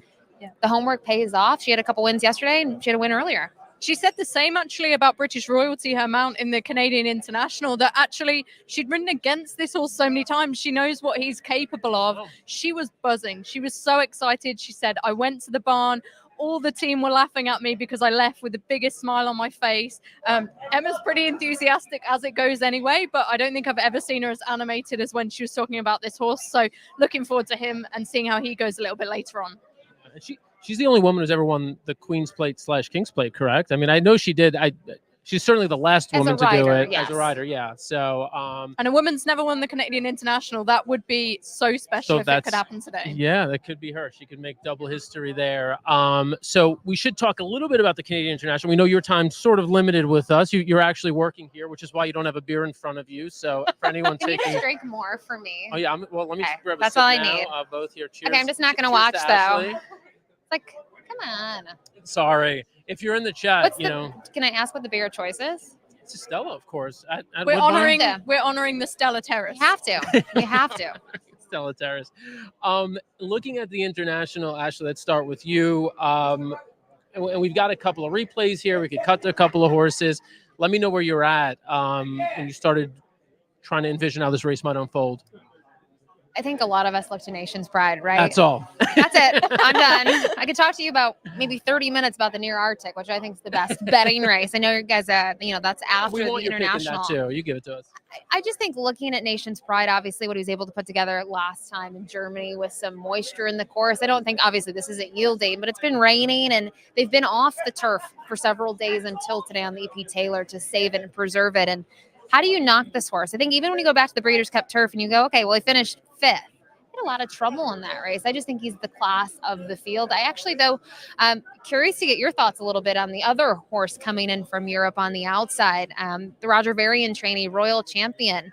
the homework pays off. She had a couple wins yesterday, and she had a win earlier. She said the same actually about British Royalty, her mount in the Canadian International, that actually she'd ridden against this horse so many times. She knows what he's capable of. She was buzzing. She was so excited. She said, I went to the barn. All the team were laughing at me because I left with the biggest smile on my face. Emma's pretty enthusiastic as it goes anyway, but I don't think I've ever seen her as animated as when she was talking about this horse. So looking forward to him and seeing how he goes a little bit later on. She's the only woman who's ever won the Queen's Plate / King's Plate, correct? I mean, I know she did. She's certainly the last woman to do it as a rider. Yeah. So, and a woman's never won the Canadian International. That would be so special if it could happen today. Yeah, that could be her. She could make double history there. So we should talk a little bit about the Canadian International. We know your time's sort of limited with us. You're actually working here, which is why you don't have a beer in front of you. So for anyone Can taking, you just drink more for me? Oh yeah. Well, let me grab a That's sip all I now. need. Both here. Cheers. Okay, I'm just not going to Cheers watch to though. Ashley. Like, come on. Sorry. If you're in the chat, Can I ask what the beer choice is? It's a Stella, of course. At We're Woodbine. honoring the Stella Terrace. You have to. You have to. Stella Terrace. Looking at the international, Ashley, let's start with you. And we've got a couple of replays here. We could cut to a couple of horses. Let me know where you're at when you started trying to envision how this race might unfold. I think a lot of us look to Nation's Pride, right? That's all. That's it. I'm done. I could talk to you about maybe 30 minutes about the Near Arctic, which I think is the best betting race. I know you guys, that's after We want the you international. picking that too. You give it to us. I just think looking at Nation's Pride, obviously what he was able to put together last time in Germany with some moisture in the course. I don't think, obviously, this isn't yielding, but it's been raining and they've been off the turf for several days until today on the EP Taylor to save it and preserve it. And how do you knock this horse? I think even when you go back to the Breeders' Cup turf and you go, okay, well, he finished 5th. A lot of trouble in that race. I just think he's the class of the field. I actually, though, curious to get your thoughts a little bit on the other horse coming in from Europe on the outside, the Roger Varian trainee, Royal Champion.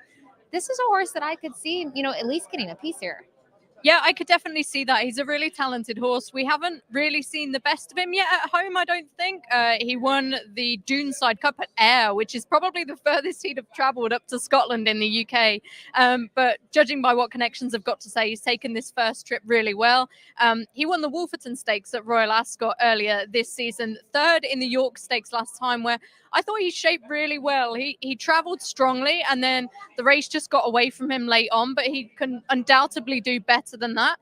This is a horse that I could see, at least getting a piece here. Yeah, I could definitely see that. He's a really talented horse. We haven't really seen the best of him yet at home, I don't think. He won the Duneside Cup at Ayr, which is probably the furthest he'd have travelled up to Scotland in the UK. But judging by what connections have got to say, he's taken this first trip really well. He won the Wolferton Stakes at Royal Ascot earlier this season, 3rd in the York Stakes last time, where I thought he shaped really well. He travelled strongly, and then the race just got away from him late on, but he can undoubtedly do better than that.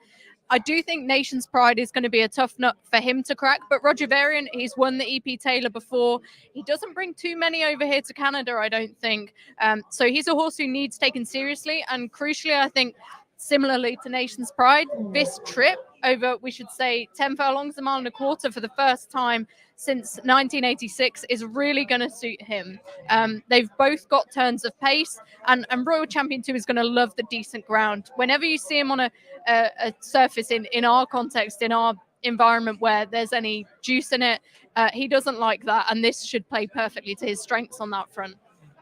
I do think Nation's Pride is going to be a tough nut for him to crack, but Roger Varian, he's won the EP Taylor before. He doesn't bring too many over here to Canada, I don't think. So he's a horse who needs taken seriously, and crucially, I think, similarly to Nation's Pride, this trip over, we should say, 10 furlongs, a mile and a quarter for the first time since 1986 is really going to suit him. They've both got turns of pace, and Royal Champion 2 is going to love the decent ground. Whenever you see him on a surface in our context, in our environment where there's any juice in it, he doesn't like that, and this should play perfectly to his strengths on that front.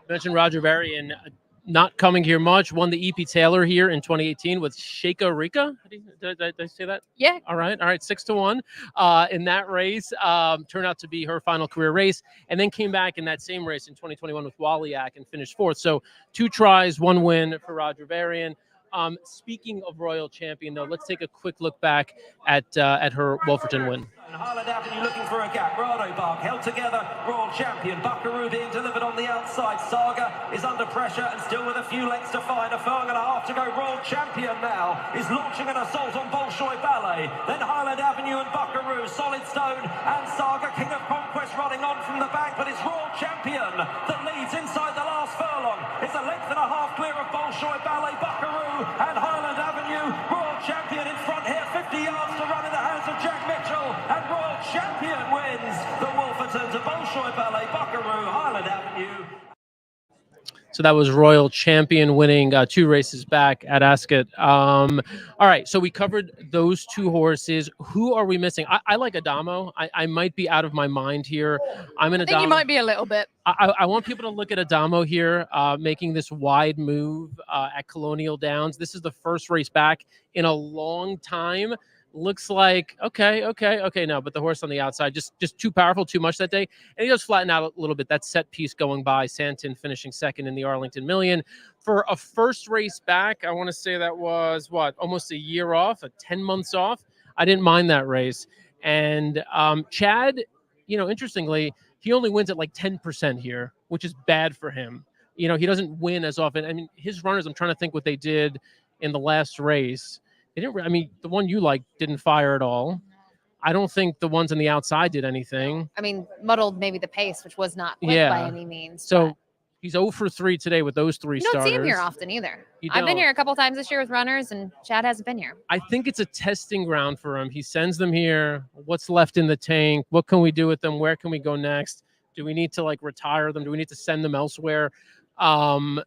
You mentioned Roger Varian not coming here much, won the EP Taylor here in 2018 with Sheikha Rika. Did I say that? Yeah. All right. 6-1 in that race. Turned out to be her final career race, and then came back in that same race in 2021 with Waliak and finished 4th. So 2 tries, 1 win for Roger Varian. Speaking of Royal Champion, though, let's take a quick look back at her Wolferton win. Highland Avenue looking for a gap. Rado Bark held together. Royal Champion. Buckaroo being delivered on the outside. Saga is under pressure and still with a few lengths to find. A furlong and a half to go. Royal Champion now is launching an assault on Bolshoi Ballet. Then Highland Avenue and Buckaroo. Solid Stone and Saga. King of Conquest running on from the back, but it's Royal Champion that leads inside the last furlong. It's a length and a half clear of Bolshoi Ballet, Buckaroo and Highland Avenue. Royal Champion in front here. 50 yards to run in the hands of Jack Mitchell. And Royal Champion wins the Wolferton to Bolshoi Ballet, Buckaroo, Highland Avenue. So that was Royal Champion winning 2 races back at Ascot. All right, so we covered those 2 horses. Who are we missing? I like Adamo. I might be out of my mind here. I'm in Adamo. I think you might be a little bit. I want people to look at Adamo here, making this wide move at Colonial Downs. This is the first race back in a long time. Looks like okay. No, but the horse on the outside just too powerful, too much that day, and he does flatten out a little bit. That set piece going by. Santon finishing 2nd in the Arlington Million for a first race back. I want to say that was almost a year off, 10 months off. I didn't mind that race. And Chad, interestingly, he only wins at like 10% here, which is bad for him. He doesn't win as often. I mean, his runners, I'm trying to think what they did in the last race. They didn't. I mean, the one you like didn't fire at all. I don't think the ones on the outside did anything. I mean, muddled maybe the pace, which was not quick by any means. So he's 0 for 3 today with those 3 you don't starters. see him here often either. You I've been don't. here a couple times this year with runners, and Chad hasn't been here. I think it's a testing ground for him. He sends them here. What's left in the tank? What can we do with them? Where can we go next? Do we need to retire them? Do we need to send them elsewhere? And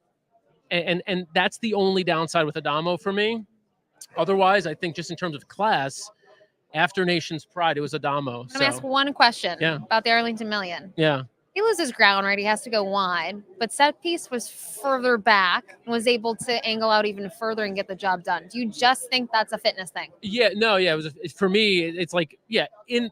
that's the only downside with Adamo for me. Otherwise, I think just in terms of class, after Nation's Pride, it was Adamo. I'm gonna ask one question about the Arlington Million. Yeah. He loses ground, right? He has to go wide, but set piece was further back and was able to angle out even further and get the job done. Do you just think that's a fitness thing? Yeah, no, yeah. For me, it's like, it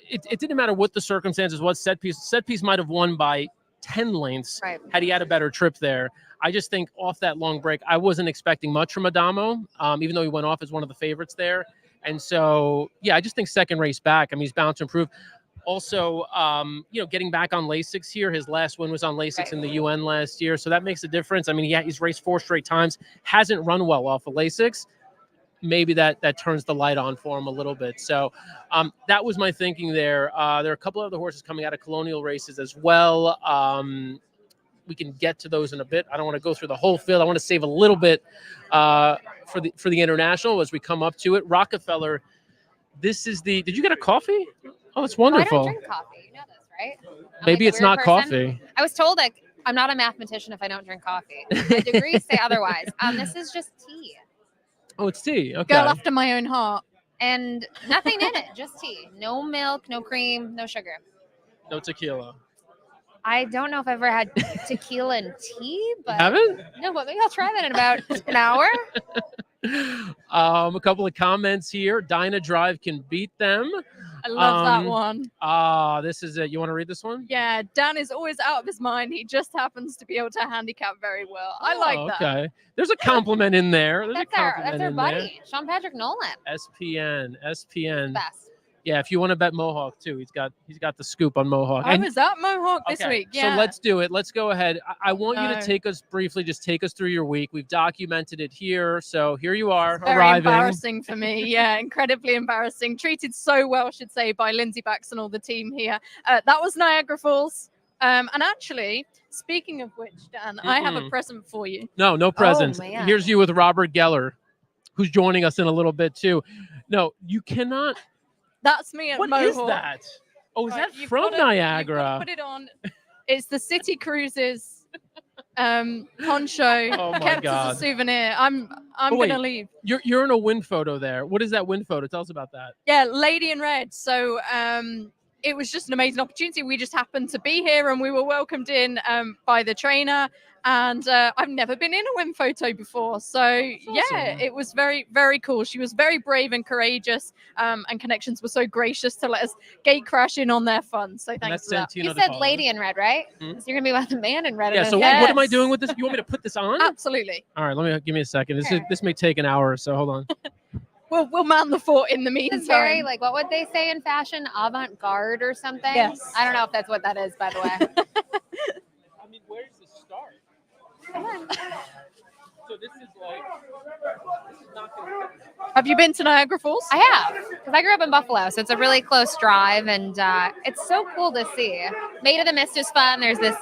didn't matter what the circumstances was. Set piece might have won by 10 lengths had he had a better trip there. I just think off that long break, I wasn't expecting much from Adamo, even though he went off as one of the favorites there. And so, I just think second race back, I mean, he's bound to improve. Also, getting back on Lasix here. His last win was on Lasix in the UN last year. So that makes a difference. I mean, he's raced 4 straight times, hasn't run well off of Lasix. Maybe that turns the light on for him a little bit. So that was my thinking there. There are a couple of other horses coming out of Colonial races as well. We can get to those in a bit. I don't want to go through the whole field. I want to save a little bit for the International as we come up to it. Rockefeller, this is did you get a coffee? Oh, that's wonderful. I don't drink coffee. You know this, right? Maybe it's not coffee. I was told that I'm not a mathematician if I don't drink coffee. My degrees say otherwise. This is just tea. Oh, it's tea. Okay. Girl after my own heart. And nothing in it, just tea. No milk, no cream, no sugar. No tequila. I don't know if I've ever had tequila and tea, but haven't? No, but maybe I'll try that in about an hour. A couple of comments here. Dinah Drive can beat them. I love that one. This is it. You want to read this one? Yeah, Dan is always out of his mind. He just happens to be able to handicap very well. I like that. Okay. There's a compliment in there. That's our buddy, Sean Patrick Nolan. SPN. Best. Yeah, if you want to bet Mohawk too, he's got the scoop on Mohawk. I was at Mohawk this week. Yeah. So let's do it. Let's go ahead. I want you to take us through your week. We've documented it here. So here you are very arriving. Embarrassing for me. Yeah, incredibly embarrassing. Treated so well, I should say, by Lindsay Bax and all the team here. That was Niagara Falls. And actually, speaking of which, Dan, I have a present for you. No presents. Oh, man. Here's you with Robert Geller, who's joining us in a little bit too. No, you cannot. That's me at Mohawk. What is that? Oh, is that from Niagara? Put it on. It's the City Cruises poncho. Oh my kept God. as a souvenir. I'm gonna leave. You're in a wind photo there. What is that wind photo? Tell us about that. Yeah, Lady in Red. So it was just an amazing opportunity. We just happened to be here and we were welcomed in by the trainer. And I've never been in a win photo before. So, yeah, it was very, very cool. She was very brave and courageous. And Connections were so gracious to let us gate crash in on their fun. So thanks for that. You said Lady in Red, right? So you're going to be about the man in red. Yeah, so what am I doing with this? You want me to put this on? Absolutely. All right, give me a second. This may take an hour, so hold on. We'll man the fort in the meantime. It's very, what would they say in fashion? Avant-garde or something? Yes. I don't know if that's what that is, by the way. I mean, where's the start? Come on. So this is not going to... Have you been to Niagara Falls? I have, because I grew up in Buffalo, so it's a really close drive, and it's so cool to see. Maid of the Mist is fun. There's this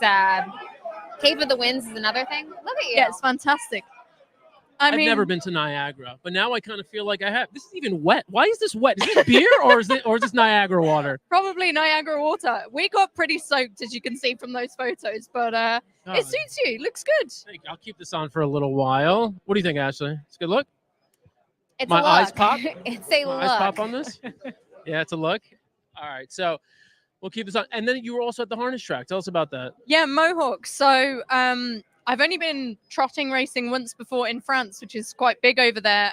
Cave of the Winds is another thing. Look at you. Yeah, it's fantastic. I've never been to Niagara, but now I kind of feel like I have. This is even wet. Why is this wet? Is this beer or is this Niagara water? Probably Niagara water. We got pretty soaked, as you can see from those photos, but it suits you. Looks good. I'll keep this on for a little while. What do you think, Ashley? It's a good look? It's My a look. eyes pop? It's a My look. eyes pop on this? Yeah, it's a look. All right, so we'll keep this on. And then you were also at the harness track. Tell us about that. Yeah, Mohawk. So I've only been trotting racing once before in France, which is quite big over there.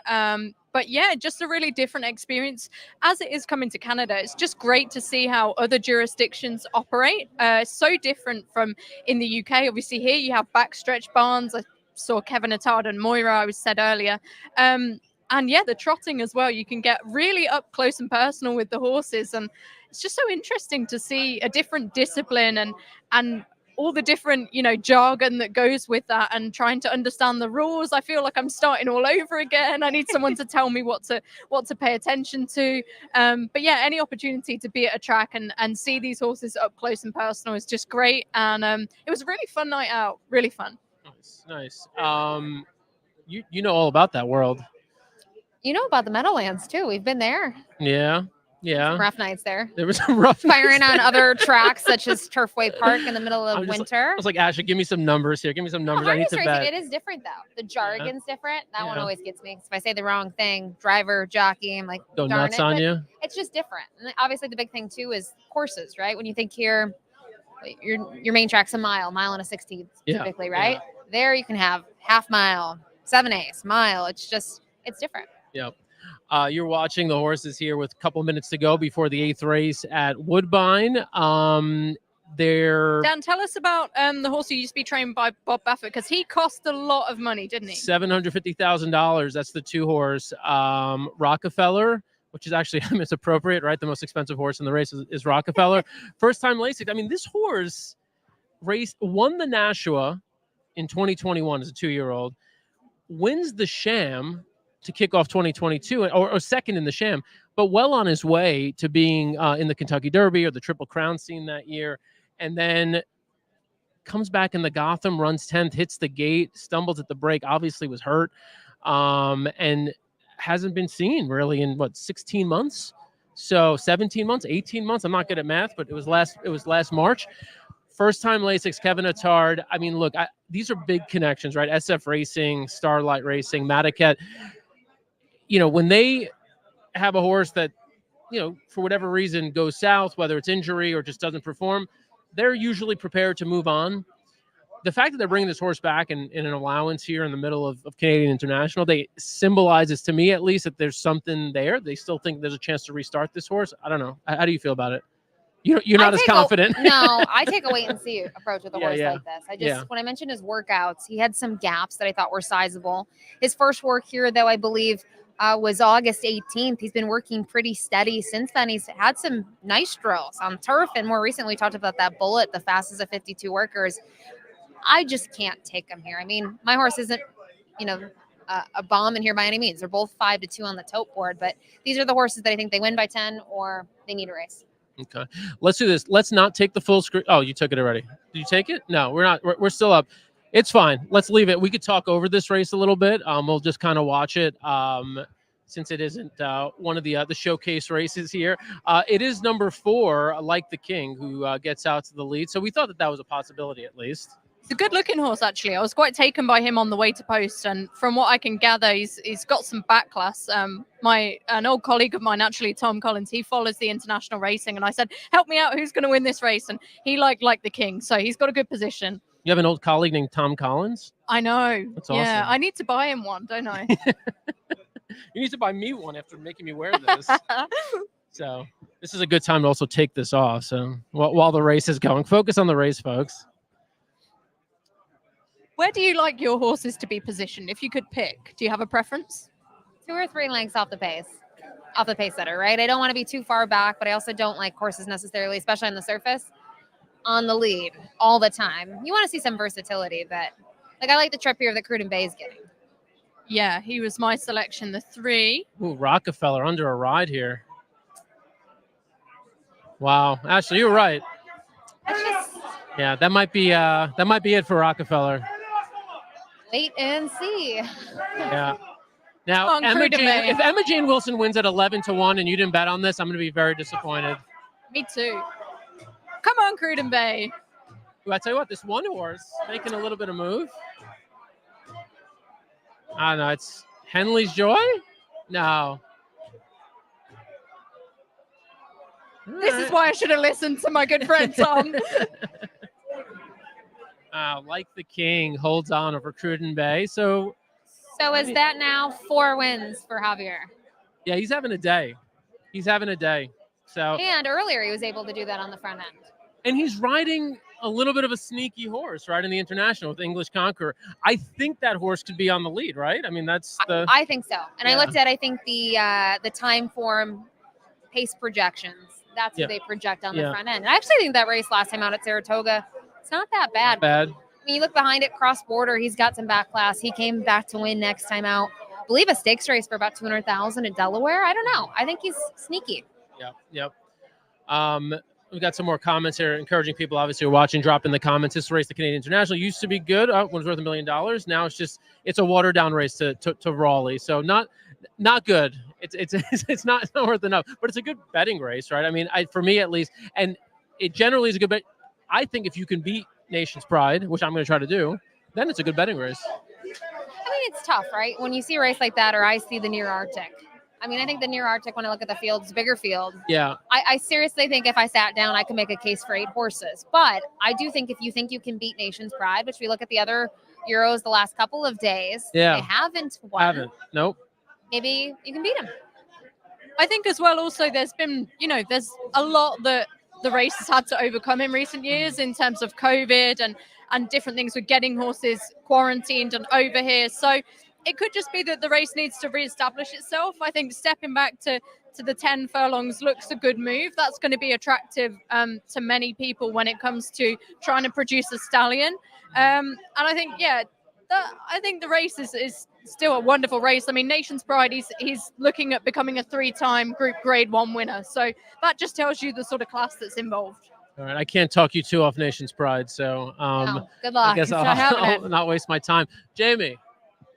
But yeah, just a really different experience. As it is coming to Canada, it's just great to see how other jurisdictions operate. So different from in the UK. Obviously here you have backstretch barns. I saw Kevin Attard and Moira, I was said earlier. And yeah, the trotting as well. You can get really up close and personal with the horses, and it's just so interesting to see a different discipline and all the different, you know, jargon that goes with that, and trying to understand the rules. I feel like I'm starting all over again. I need someone to tell me what to pay attention to. But yeah, any opportunity to be at a track and see these horses up close and personal is just great. And it was a really fun night out. Really fun. Nice. You know all about that world. You know about the Meadowlands too. We've been there. Yeah. Some rough nights there. There was some rough Firing nights on other tracks such as Turfway Park in the middle of winter. I was like, Ashley, give me some numbers here. Give me some numbers. I need to bet. It is different though. The jargon's different. That one always gets me. If I say the wrong thing, driver, jockey, I'm like, go darn nuts it. on But you. it's just different. And obviously the big thing too is courses, right? When you think here, your main track's a mile and a 16th typically, right? There you can have half mile, 7/8 mile. It's different. Yep. You're watching the horses here with a couple of minutes to go before the 8th race at Woodbine. Dan, tell us about the horse who used to be trained by Bob Baffert, because he cost a lot of money, didn't he? $750,000. That's the 2-horse. Rockefeller, which is actually, I mean, it's appropriate, right? The most expensive horse in the race is Rockefeller. First time Lasix. I mean, this horse won the Nashua in 2021 as a 2-year-old, wins the Sham to kick off 2022, or second in the Sham, but well on his way to being in the Kentucky Derby or the Triple Crown scene that year, and then comes back in the Gotham, runs 10th, hits the gate, stumbles at the break, obviously was hurt, and hasn't been seen really in 16 months, so 17 months, 18 months. I'm not good at math, but it was last March. First time Lasix, Kevin Attard. I mean, look, these are big connections, right? SF Racing, Starlight Racing, Madaket. You know, when they have a horse that, you know, for whatever reason goes south, whether it's injury or just doesn't perform, they're usually prepared to move on. The fact that they're bringing this horse back in an allowance here in the middle of Canadian International, they symbolizes to me at least that there's something there. They still think there's a chance to restart this horse. I don't know. How do you feel about it? You're not as confident. No, I take a wait and see approach with a horse like this. When I mentioned his workouts, he had some gaps that I thought were sizable. His first work here, though, I believe was August 18th. He's been working pretty steady since then. He's had some nice drills on turf, and more recently we talked about that Bullet, the fastest of 52 workers. I just can't take him here. I mean, my horse isn't, you know, a bomb in here by any means. They're both 5-2 on the tote board, but these are the horses that I think they win by 10 or they need a race. Okay, let's do this. Let's not take the full screen. Oh, you took it already. Did you take it? No, we're not. We're still up. It's fine. Let's leave it. We could talk over this race a little bit. We'll just kind of watch it since it isn't one of the showcase races here. It is number 4, Like the King, who gets out to the lead. So we thought that was a possibility at least. It's a good-looking horse, actually. I was quite taken by him on the way to post, and from what I can gather, he's got some back class. An old colleague of mine, actually, Tom Collins, he follows the international racing, and I said, "Help me out. Who's going to win this race?" And he like the King, so he's got a good position. You have an old colleague named Tom Collins? I know. That's awesome. Yeah, I need to buy him one, don't I? You need to buy me one after making me wear this. So this is a good time to also take this off. So while the race is going, focus on the race, folks. Where do you like your horses to be positioned? If you could pick, do you have a preference? 2 or 3 lengths off the pace setter, right? I don't want to be too far back, but I also don't like horses necessarily, especially on the surface, on the lead all the time. You want to see some versatility, but like I like the trip here that Cruden Bay is getting. Yeah, he was my selection, the 3. Ooh, Rockefeller under a ride here. Wow, Ashley, you're right. Yeah, that might be it for Rockefeller. Wait and see. Yeah. Now, if Emma Jane Wilson wins at 11-1 and you didn't bet on this, I'm going to be very disappointed. Me too. Come on, Cruden Bay. Ooh, I tell you what, this one horse making a little bit of move. I don't know. It's Henley's Joy? No. This is why I should have listened to my good friend Tom. Like the King holds on over Cruden Bay. So is that now 4 wins for Javier? Yeah, he's having a day. So and earlier he was able to do that on the front end. And he's riding a little bit of a sneaky horse, right, in the International with English Conqueror. I think that horse could be on the lead, right? I mean, that's the. I think so. And Yeah. I looked at, I think the time form pace projections. That's Yeah. what they project on the Yeah. front end. And I actually think that race last time out at Saratoga, it's not that bad. Bad. When you look behind it, Cross Border, he's got some back class. He came back to win next time out. I believe a stakes race for about 200,000 in Delaware. I don't know. I think he's sneaky. Yep. We've got some more comments here, encouraging people, obviously, who are watching, drop in the comments. This race, the Canadian International, used to be good. It was worth $1 million. Now it's a watered down race to Raleigh. So not good. It's not worth enough, but it's a good betting race, right? I mean, for me at least, and it generally is a good bet. I think if you can beat Nation's Pride, which I'm going to try to do, then it's a good betting race. I mean, it's tough, right? When you see a race like that, or I see the Near Arctic. I mean, I think the Near Arctic, when I look at the field, is a bigger field. Yeah. I seriously think if I sat down, I could make a case for 8 horses. But I do think if you think you can beat Nation's Pride, which we look at the other Euros the last couple of days, they haven't won. Nope. Maybe you can beat them. I think as well, also, there's been, there's a lot that the race has had to overcome in recent years in terms of COVID and different things with getting horses quarantined and over here. So it could just be that the race needs to reestablish itself. I think stepping back to the 10 furlongs looks a good move. That's going to be attractive to many people when it comes to trying to produce a stallion. And I think, I think the race is still a wonderful race. I mean, Nation's Pride, he's looking at becoming a 3-time Group Grade 1 winner. So that just tells you the sort of class that's involved. All right, I can't talk you too off Nation's Pride, so no, good luck. I guess I'll not waste my time. Jamie,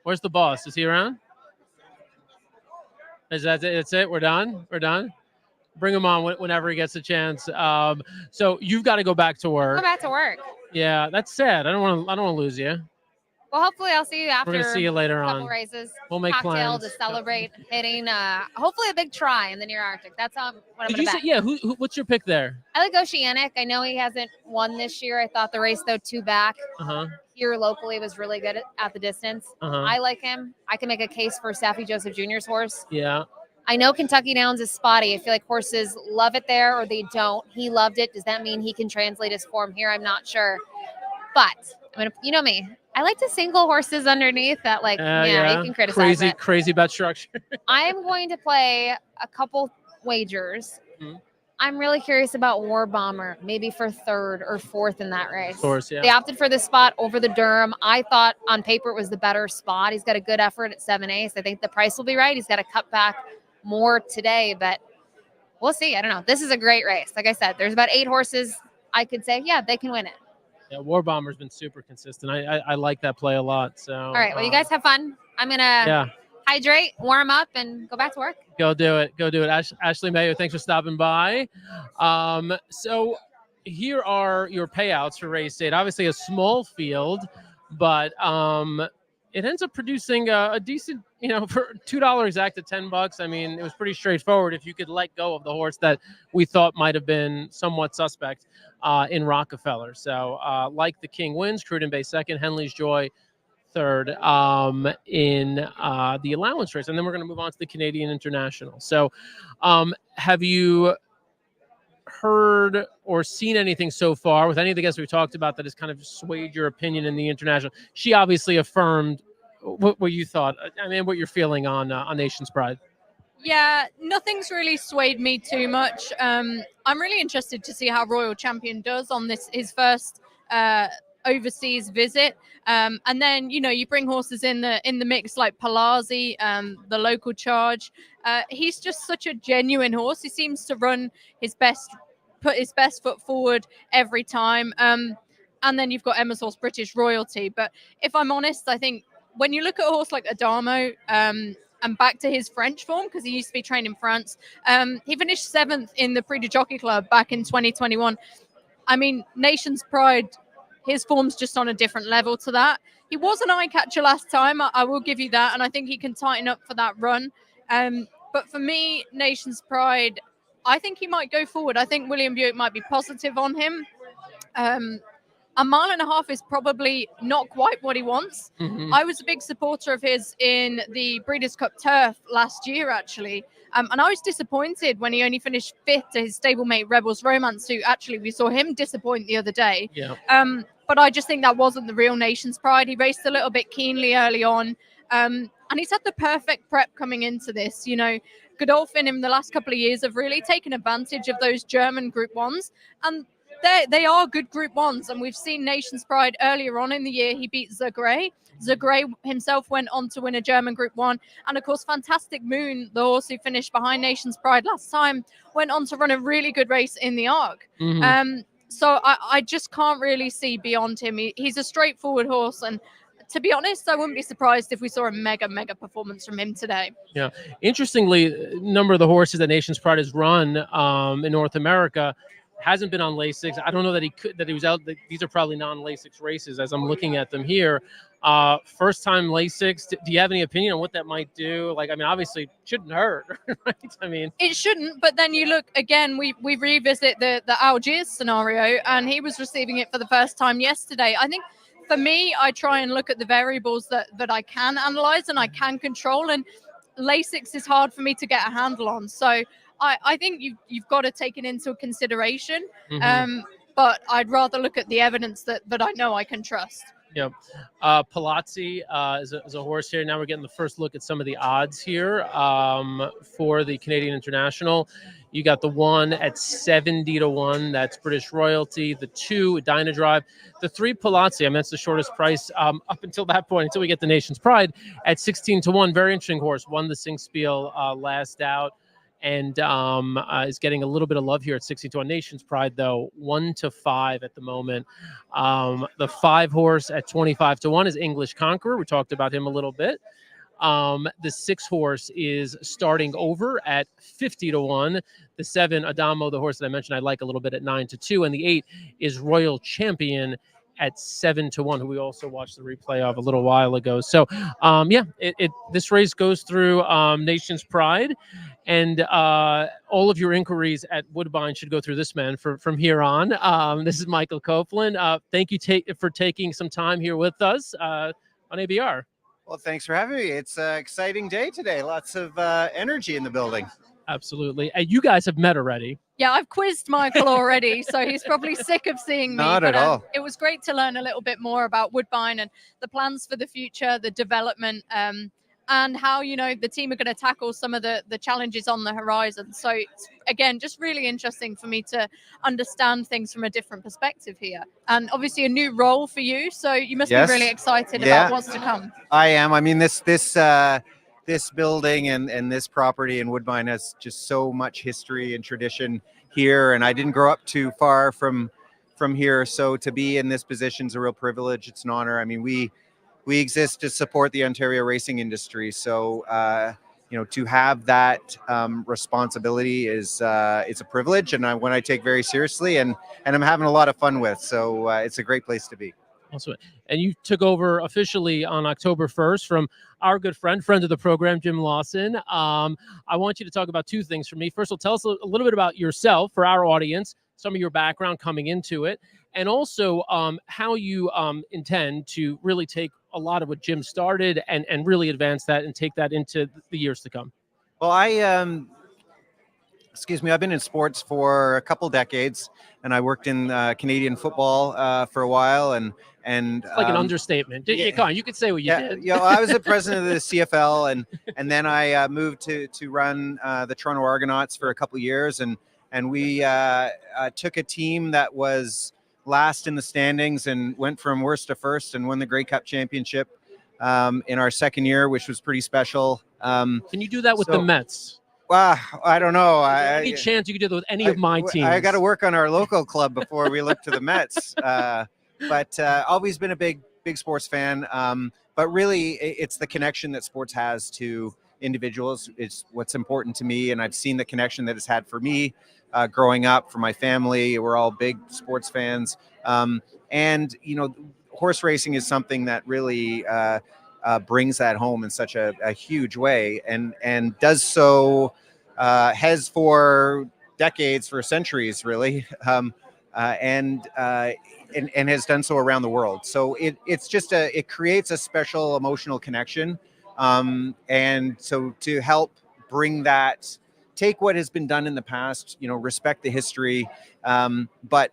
where's the boss? Is he around? Is that it? That's it? We're done? Bring him on whenever he gets a chance. So you've got to go back to work. Go back to work. Yeah, that's sad. I don't want to lose you. Well, hopefully I'll see you after. We're going to see you later a couple on. races. We'll make cocktail plans to celebrate hitting. Hopefully a big try in the Near Arctic. That's what I'm Did going to bet. Yeah, who? What's your pick there? I like Oceanic. I know he hasn't won this year. I thought the race, though, 2 back here locally was really good at the distance. I like him. I can make a case for Saffie Joseph Jr.'s horse. Yeah. I know Kentucky Downs is spotty. I feel like horses love it there or they don't. He loved it. Does that mean he can translate his form here? I'm not sure. But you know me. I like to single horses underneath that, you can criticize it. Crazy bet structure. I'm going to play a couple wagers. I'm really curious about War Bomber, maybe for 3rd or 4th in that race. Of course, yeah. They opted for this spot over the Durham. I thought on paper it was the better spot. He's got a good effort at 7/8. I think the price will be right. He's got to cut back more today, but we'll see. I don't know. This is a great race. Like I said, there's about 8 horses. I could say, they can win it. Yeah, War Bomber's been super consistent. I like that play a lot. So all right, well, you guys have fun. I'm gonna hydrate, warm up, and go back to work. Go do it. Ashley Mayo, thanks for stopping by. So here are your payouts for race 8. Obviously a small field, but it ends up producing a decent, for $2 exact at $10. I mean, it was pretty straightforward if you could let go of the horse that we thought might have been somewhat suspect in Rockefeller. So like the King wins, Cruden Bay 2nd, Henley's Joy 3rd in the allowance race. And then we're going to move on to the Canadian International. So have you heard or seen anything so far with any of the guests we've talked about that has kind of swayed your opinion in the International? She obviously affirmed what you thought. I mean, what you're feeling on Nation's Pride. Yeah, nothing's really swayed me too much. I'm really interested to see how Royal Champion does on his first overseas visit. And then, you bring horses in the mix like Palazzi, the local charge. He's just such a genuine horse. He seems to put his best foot forward every time. And then you've got Emma's horse, British Royalty. But if I'm honest, I think when you look at a horse like Adamo, and back to his French form, because he used to be trained in France. He finished 7th in the Prix du Jockey Club back in 2021. I mean, Nation's Pride, his form's just on a different level to that. He was an eye catcher last time, I will give you that, and I think he can tighten up for that run. But for me, Nation's Pride, I think he might go forward. I think William Buick might be positive on him. And a mile and a half is probably not quite what he wants. I was a big supporter of his in the Breeders' Cup Turf last year, actually. And I was disappointed when he only finished 5th to his stablemate Rebels Romance, who actually we saw him disappoint the other day. Yeah. But I just think that wasn't the real Nation's Pride. He raced a little bit keenly early on. And he's had the perfect prep coming into this. You know, Godolphin in the last couple of years have really taken advantage of those German Group 1s. And they are good Group 1s. And we've seen Nation's Pride earlier on in the year. He beat Zagre. Zagre himself went on to win a German Group 1. And of course, Fantastic Moon, the horse who finished behind Nation's Pride last time, went on to run a really good race in the Arc. So I just can't really see beyond him. He's a straightforward horse. And to be honest, I wouldn't be surprised if we saw a mega performance from him today. Yeah. Interestingly, a number of the horses that Nation's Pride has run in North America hasn't been on Lasix. I don't know that he was out. These are probably non-Lasix races as I'm looking at them here. First time Lasix. Do you have any opinion on what that might do? Like, I mean, obviously it shouldn't hurt, right? I mean, it shouldn't, but then you look again, we revisit the Algiers scenario, and he was receiving it for the first time yesterday. I think for me, I try and look at the variables that I can analyze and I can control, and Lasix is hard for me to get a handle on. So I think you've got to take it into consideration. But I'd rather look at the evidence that I know I can trust. Yep. Palazzi is a horse here. Now we're getting the first look at some of the odds here for the Canadian International. You got the 1 at 70-1. That's British Royalty. The 2, Dynadrive. The 3, Palazzi. I mean, that's the shortest price up until that point, until we get the Nation's Pride at 16-1. Very interesting horse. Won the Singspiel last out. And is getting a little bit of love here at 60-1. Nation's Pride, though, 1-5 at the moment. The 5 horse at 25-1 is English Conqueror. We talked about him a little bit. The 6 horse is starting over at 50-1. The 7, Adamo, the horse that I mentioned, I like a little bit at 9-2. And the 8 is Royal Champion at 7-1, who we also watched the replay of a little while ago. So, this race goes through Nation's Pride. And all of your inquiries at Woodbine should go through this man from here on. This is Michael Copeland. Thank you for taking some time here with us on ABR. Well, thanks for having me. It's an exciting day today. Lots of energy in the building. Absolutely. And you guys have met already. Yeah, I've quizzed Michael already, so he's probably sick of seeing me. Not at all. It was great to learn a little bit more about Woodbine and the plans for the future, the development, and how, you know, the team are going to tackle some of the challenges on the horizon. So it's, again, just really interesting for me to understand things from a different perspective here. And obviously a new role for you, so you must be really excited about what's to come. I am. I mean, this building and this property in Woodbine has just so much history and tradition here, and I didn't grow up too far from here, so to be in this position is a real privilege. It's an honor. I mean, we exist to support the Ontario racing industry, so to have that responsibility is it's a privilege, and one I take very seriously, and I'm having a lot of fun with. So it's a great place to be. Awesome. And you took over officially on October 1st from our good friend of the program, Jim Lawson. I want you to talk about 2 things for me. First of all, tell us a little bit about yourself for our audience, some of your background coming into it, and also how you intend to really take a lot of what Jim started and really advance that and take that into the years to come. Well, I've been in sports for a couple decades, and I worked in Canadian football for a while, and it's like an understatement. You could say what you did. I was the president of the CFL, and then I moved to run the Toronto Argonauts for a couple of years, and we took a team that was last in the standings and went from worst to first and won the Grey Cup championship in our second year, which was pretty special. Can you do that with the Mets? I don't know. Any chance you could do that with any of my teams? I got to work on our local club before we look to the Mets. But always been a big sports fan. But really, it's the connection that sports has to individuals. It's what's important to me, and I've seen the connection that it's had for me growing up, for my family. We're all big sports fans, and horse racing is something that really brings that home in such a huge way, and does so has for decades, for centuries, really. and has done so around the world. So it's just it creates a special emotional connection. And so to help bring that, take what has been done in the past, respect the history, but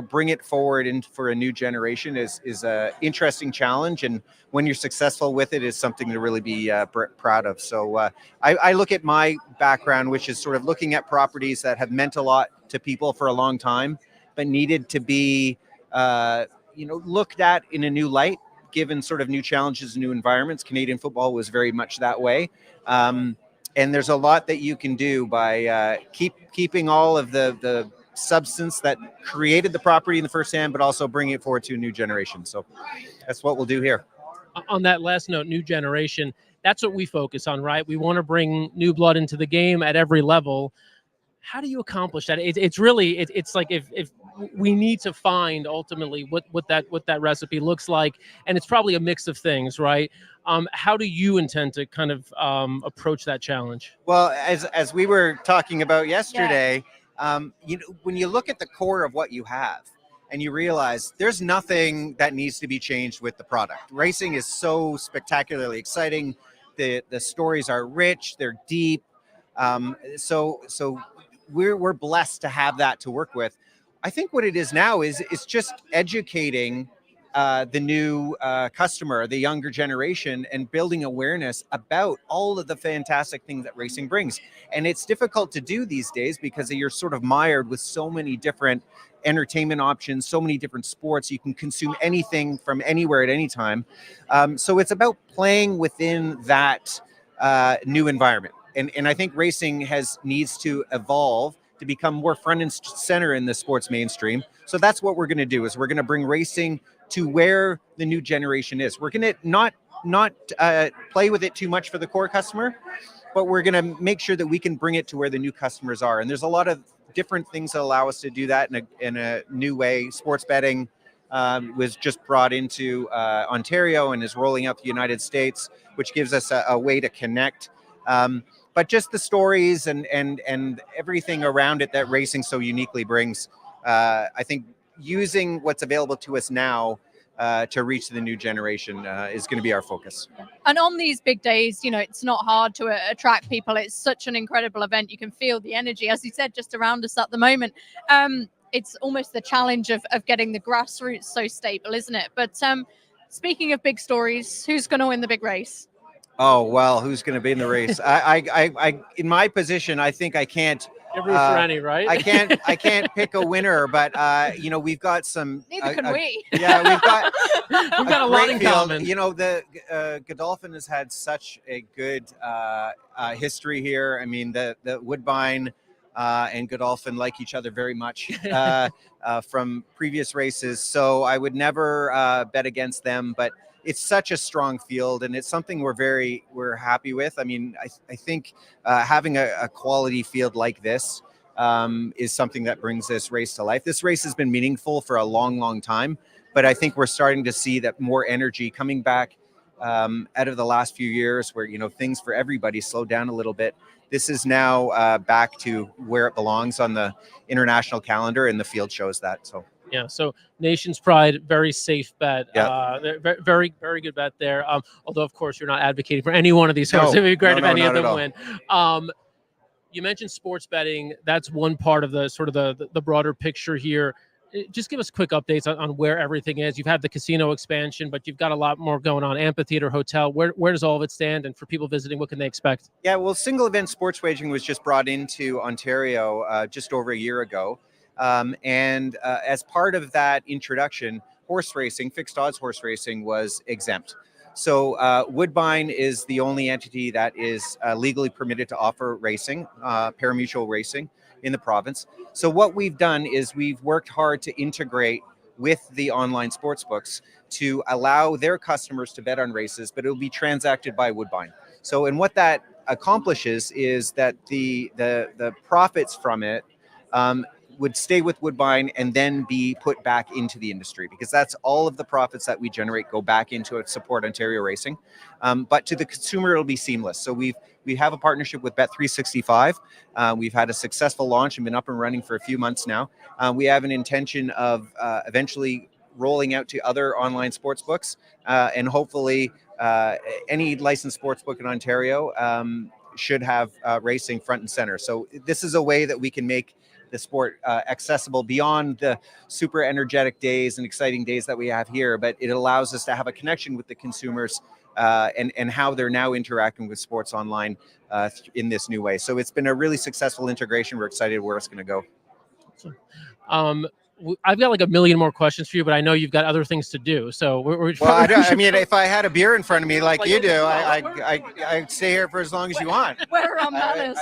bring it forward and for a new generation is a interesting challenge. And when you're successful with it, is something to really be proud of. So I look at my background, which is sort of looking at properties that have meant a lot to people for a long time, but needed to be, looked at in a new light, given sort of new challenges and new environments. Canadian football was very much that way. And there's a lot that you can do by keeping all of the substance that created the property in the first hand, but also bring it forward to a new generation. So that's what we'll do here. On that last note, new generation, that's what we focus on, right? We want to bring new blood into the game at every level. How do you accomplish that? It's really, it's like if we need to find ultimately what that recipe looks like, and it's probably a mix of things, right? How do you intend to kind of approach that challenge? Well, as we were talking about yesterday, when you look at the core of what you have, and you realize there's nothing that needs to be changed with the product. Racing is so spectacularly exciting. The stories are rich, they're deep. So we're blessed to have that to work with. I think what it is now is just educating the new customer, the younger generation, and building awareness about all of the fantastic things that racing brings. And it's difficult to do these days because you're sort of mired with so many different entertainment options, so many different sports. You can consume anything from anywhere at any time. So it's about playing within that new environment. And I think racing needs to evolve to become more front and center in the sports mainstream. So that's what we're going to do, is we're going to bring racing to where the new generation is. We're going to not play with it too much for the core customer, but we're going to make sure that we can bring it to where the new customers are. And there's a lot of different things that allow us to do that in a new way. Sports betting was just brought into Ontario and is rolling out the United States, which gives us a way to connect. But just the stories and everything around it that racing so uniquely brings, I think using what's available to us now to reach the new generation is going to be our focus. And on these big days, it's not hard to attract people. It's such an incredible event. You can feel the energy, as you said, just around us at the moment. It's almost the challenge of getting the grassroots so stable, isn't it? But speaking of big stories, who's going to win the big race? Oh, well, who's going to be in the race? I in my position, I think I can't. You're root for any, right? I can't pick a winner, but we've got some. Neither can we. Yeah, we've got a lot in common. The Godolphin has had such a good history here. I mean, the Woodbine and Godolphin like each other very much from previous races. So I would never bet against them, but it's such a strong field, and it's something we're happy with. I mean, I think having a quality field like this is something that brings this race to life. This race has been meaningful for a long, long time, but I think we're starting to see that more energy coming back out of the last few years where, things for everybody slowed down a little bit. This is now back to where it belongs on the international calendar, and the field shows that. So. Yeah, so Nation's Pride, very safe bet. Yeah. Very, very good bet there. Although, of course, you're not advocating for any one of these horses. It'd be great if any of them win. You mentioned sports betting. That's one part of the sort of the broader picture here. Just give us quick updates on where everything is. You've had the casino expansion, but you've got a lot more going on. Amphitheater, hotel. Where does all of it stand? And for people visiting, what can they expect? Yeah, well, single event sports wagering was just brought into Ontario just over a year ago. And as part of that introduction, horse racing, fixed odds horse racing was exempt. So Woodbine is the only entity that is legally permitted to offer racing, parimutuel racing in the province. So what we've done is we've worked hard to integrate with the online sports books to allow their customers to bet on races, but it will be transacted by Woodbine. So, and what that accomplishes is that the profits from it would stay with Woodbine and then be put back into the industry, because that's all of the profits that we generate go back into it, support Ontario racing. But to the consumer, it'll be seamless. So we have a partnership with Bet365. We've had a successful launch and been up and running for a few months now. We have an intention of eventually rolling out to other online sports books, and hopefully any licensed sports book in Ontario should have racing front and center. So this is a way that we can make the sport accessible beyond the super energetic days and exciting days that we have here, but it allows us to have a connection with the consumers and how they're now interacting with sports online in this new way. So it's been a really successful integration. We're excited where it's going to go. I've got like a million more questions for you, but I know you've got other things to do. So I mean, if I had a beer in front of me like you do, I'd stay here for as long as you want. We're on manners.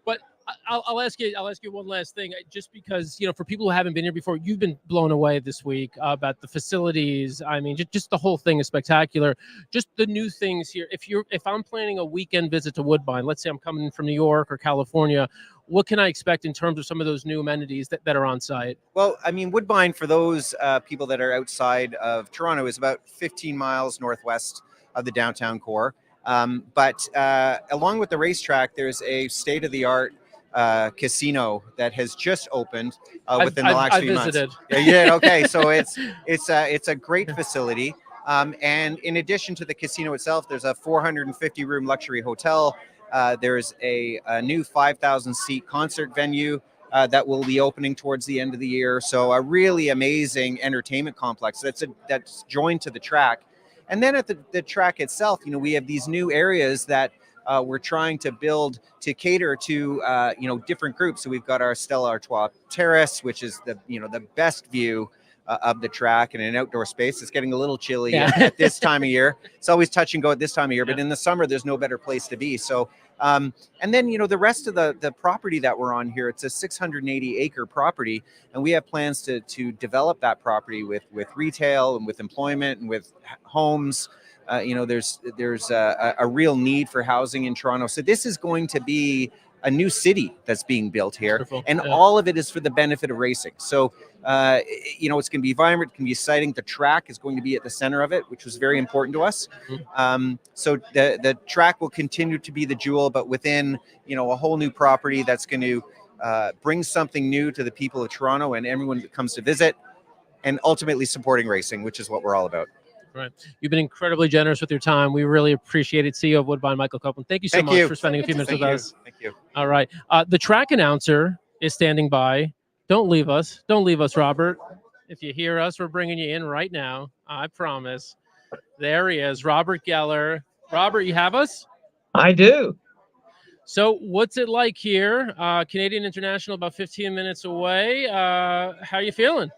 But I'll ask you one last thing, just because, you know, for people who haven't been here before, you've been blown away this week about the facilities. I mean, just the whole thing is spectacular. Just the new things here. If I'm planning a weekend visit to Woodbine, let's say I'm coming from New York or California, what can I expect in terms of some of those new amenities that are on site? Well, I mean, Woodbine, for those people that are outside of Toronto, is about 15 miles northwest of the downtown core. But along with the racetrack, there's a state-of-the-art casino that has just opened within the last few months. Yeah, okay. So it's a great facility. And in addition to the casino itself, there's a 450-room luxury hotel. There's a new 5,000-seat concert venue that will be opening towards the end of the year. So a really amazing entertainment complex that's joined to the track. And then at the track itself, you know, we have these new areas that we're trying to build to cater to, you know, different groups. So we've got our Stella Artois Terrace, which is the best view of the track and an outdoor space. It's getting a little chilly at this time of year. It's always touch and go at this time of year, but in the summer, there's no better place to be. So, and then, you know, the rest of the property that we're on here, it's a 680-acre property, and we have plans to develop that property with retail and with employment and with homes. You know, there's a real need for housing in Toronto. So this is going to be a new city that's being built here. Wonderful. And all of it is for the benefit of racing. So, you know, it's going to be vibrant, it can be exciting. The track is going to be at the center of it, which was very important to us. So the track will continue to be the jewel, but within, you know, a whole new property that's going to bring something new to the people of Toronto and everyone that comes to visit, and ultimately supporting racing, which is what we're all about. Right. You've been incredibly generous with your time. We really appreciate it. CEO of Woodbine, Michael Copeland. Thank you so much for spending a few minutes with us. Thank you. All right. The track announcer is standing by. Don't leave us. Don't leave us, Robert. If you hear us, we're bringing you in right now. I promise. There he is, Robert Geller. Robert, you have us? I do. So what's it like here? Canadian International, about 15 minutes away. How are you feeling?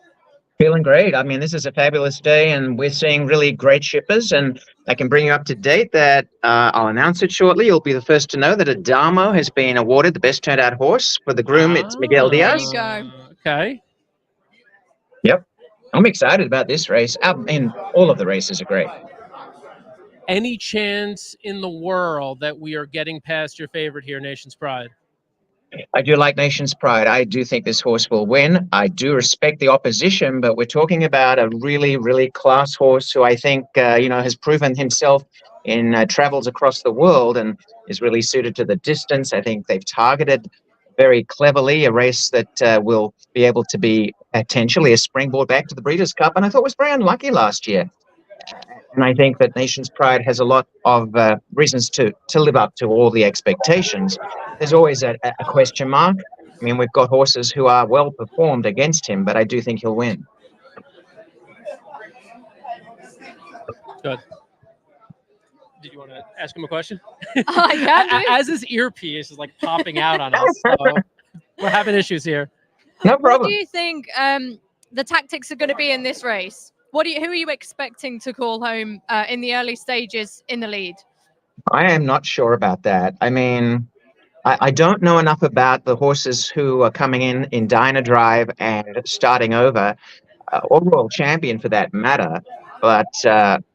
Feeling great. I mean, this is a fabulous day, and we're seeing really great shippers, and I can bring you up to date that I'll announce it shortly. You'll be the first to know that Adamo has been awarded the best turned out horse. For the groom, it's Miguel Diaz. There you go. Okay. Yep. I'm excited about this race. I mean, all of the races are great. Any chance in the world that we are getting past your favorite here, Nation's Pride? I do like Nation's Pride. I do think this horse will win. I do respect the opposition, but we're talking about a really, really class horse who I think, you know, has proven himself in travels across the world and is really suited to the distance. I think they've targeted very cleverly a race that will be able to be potentially a springboard back to the Breeders' Cup, and I thought was very unlucky last year. And I think that Nation's Pride has a lot of reasons to live up to all the expectations. There's always a question mark. I mean, we've got horses who are well performed against him, but I do think he'll win. Good. Did you want to ask him a question? I can do. As his earpiece is like popping out on us, so we're having issues here. No problem. What do you think the tactics are going to be in this race? Who are you expecting to call home in the early stages in the lead? I am not sure about that. I mean, I don't know enough about the horses who are coming in Dyna Drive and starting over, or Royal Champion for that matter. But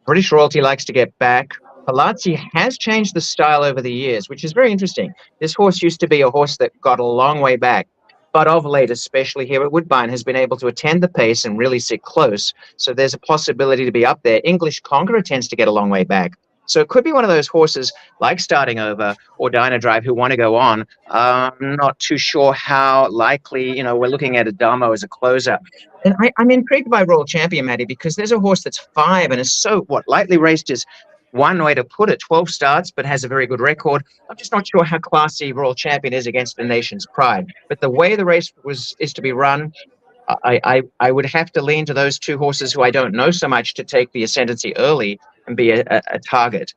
British Royalty likes to get back. Palazzi has changed the style over the years, which is very interesting. This horse used to be a horse that got a long way back, but of late, especially here at Woodbine, has been able to attend the pace and really sit close. So there's a possibility to be up there. English Conqueror tends to get a long way back. So it could be one of those horses like Starting Over or Dino Drive who want to go on. I'm not too sure how likely, we're looking at Adamo as a closer. And I'm intrigued by Royal Champion, Maddy, because there's a horse that's 5 and is so, lightly raced is one way to put it, 12 starts, but has a very good record. I'm just not sure how classy Royal Champion is against the Nation's Pride. But the way the race is to be run, I would have to lean to those 2 horses who I don't know so much to take the ascendancy early and be a target.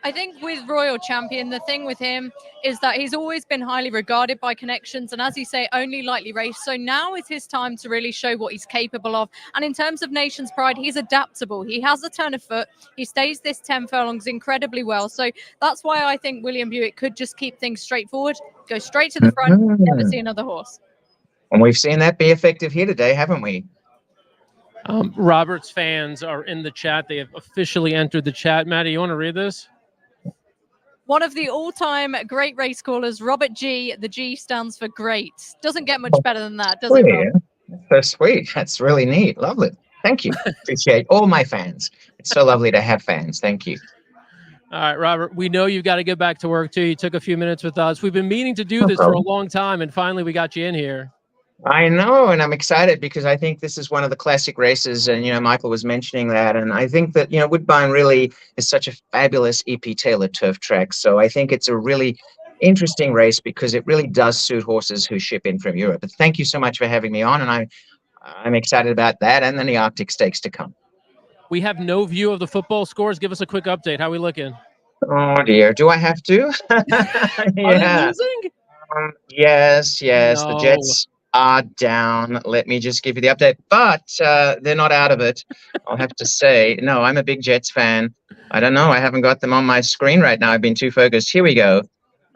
I think with Royal Champion, the thing with him is that he's always been highly regarded by connections, and as you say, only lightly raced. So now is his time to really show what he's capable of. And in terms of Nation's Pride, he's adaptable. He has a turn of foot. He stays this 10 furlongs incredibly well. So that's why I think William Buick could just keep things straightforward, go straight to the front, never see another horse. And we've seen that be effective here today, haven't we? Robert's fans are in the chat. They have officially entered the chat. Maddy, you want to read this? One of the all-time great race callers, Robert G. The G stands for great. Doesn't get much better than that, does it, Rob? That's so sweet. That's really neat. Lovely. Thank you. Appreciate all my fans. It's so lovely to have fans. Thank you. All right, Robert, we know you've got to get back to work, too. You took a few minutes with us. We've been meaning to do this for a long time, and finally we got you in here. I know, and I'm excited because I think this is one of the classic races, and Michael was mentioning that, and I think that Woodbine really is such a fabulous EP Taylor turf track. So I think it's a really interesting race because it really does suit horses who ship in from Europe. But thank you so much for having me on, and I'm excited about that and then the Arctic Stakes to come. We have no view of the football scores. Give us a quick update. How are we looking? Oh dear, do I have to? Are they losing? Yes. No. The Jets are down. Let me just give you the update, but they're not out of it. I'll have to say, no, I'm a big Jets fan. I don't know. I haven't got them on my screen right now. I've been too focused. Here we go.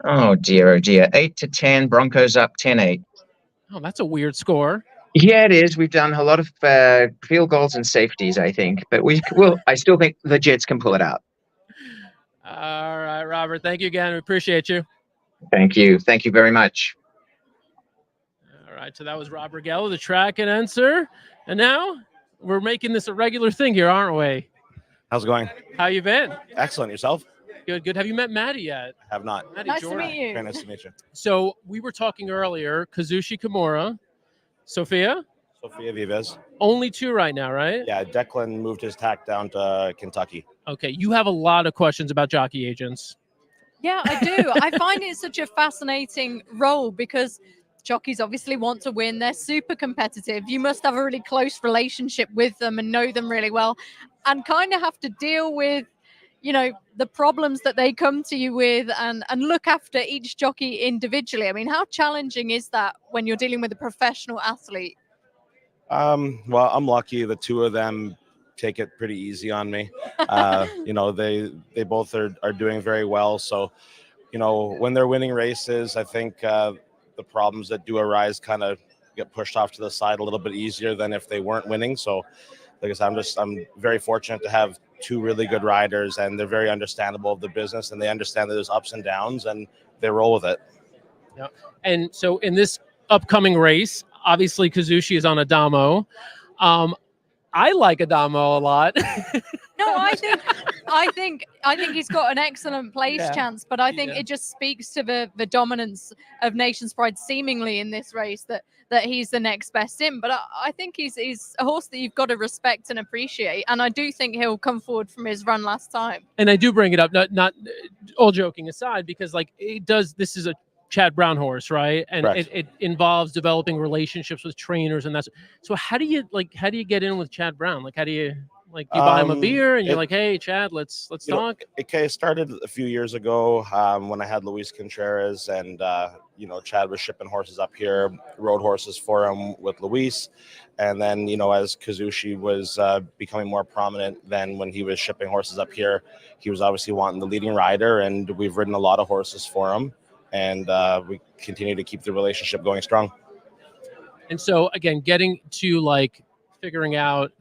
Oh dear. 8-10. Broncos up 10-8. Oh, that's a weird score. Yeah, it is. We've done a lot of field goals and safeties, I think, but I still think the Jets can pull it out. All right, Robert. Thank you again. We appreciate you. Thank you. Thank you very much. All right, so that was Rob Righello, the track announcer. And now we're making this a regular thing here, aren't we? How's it going? How you been? Excellent. Yourself? Good. Have you met Maddy yet? Have not. Maddy Nice Jordan. to meet you. Very nice to meet you. So we were talking earlier, Kazushi Kimura, Sophia? Sophia Vives. Only 2 right now, right? Yeah, Declan moved his tack down to Kentucky. Okay, you have a lot of questions about jockey agents. Yeah, I do. I find it such a fascinating role because jockeys obviously want to win. They're super competitive. You must have a really close relationship with them and know them really well and kind of have to deal with, the problems that they come to you with and look after each jockey individually. I mean, how challenging is that when you're dealing with a professional athlete? Well, I'm lucky. The 2 of them take it pretty easy on me. They both are doing very well. So, when they're winning races, I think the problems that do arise kind of get pushed off to the side a little bit easier than if they weren't winning. So, like I said, I'm very fortunate to have 2 really good riders, and they're very understandable of the business, and they understand that there's ups and downs, and they roll with it. Yeah. And so in this upcoming race, obviously Kazushi is on Adamo. I like Adamo a lot. No, I think he's got an excellent place chance, but I think it just speaks to the dominance of Nation's Pride seemingly in this race that he's the next best in. But I think he's a horse that you've got to respect and appreciate, and I do think he'll come forward from his run last time. And I do bring it up, not all joking aside, because this is a Chad Brown horse, right? And it involves developing relationships with trainers, and so how do you get in with Chad Brown? Like, how do you you buy him a beer and you're like, hey Chad, let's talk? It started a few years ago when I had Luis Contreras, and Chad was shipping horses up here, rode horses for him with Luis, and then as Kazushi was becoming more prominent than when he was shipping horses up here, he was obviously wanting the leading rider, and we've ridden a lot of horses for him. And we continue to keep the relationship going strong. And so, again, getting to figuring out,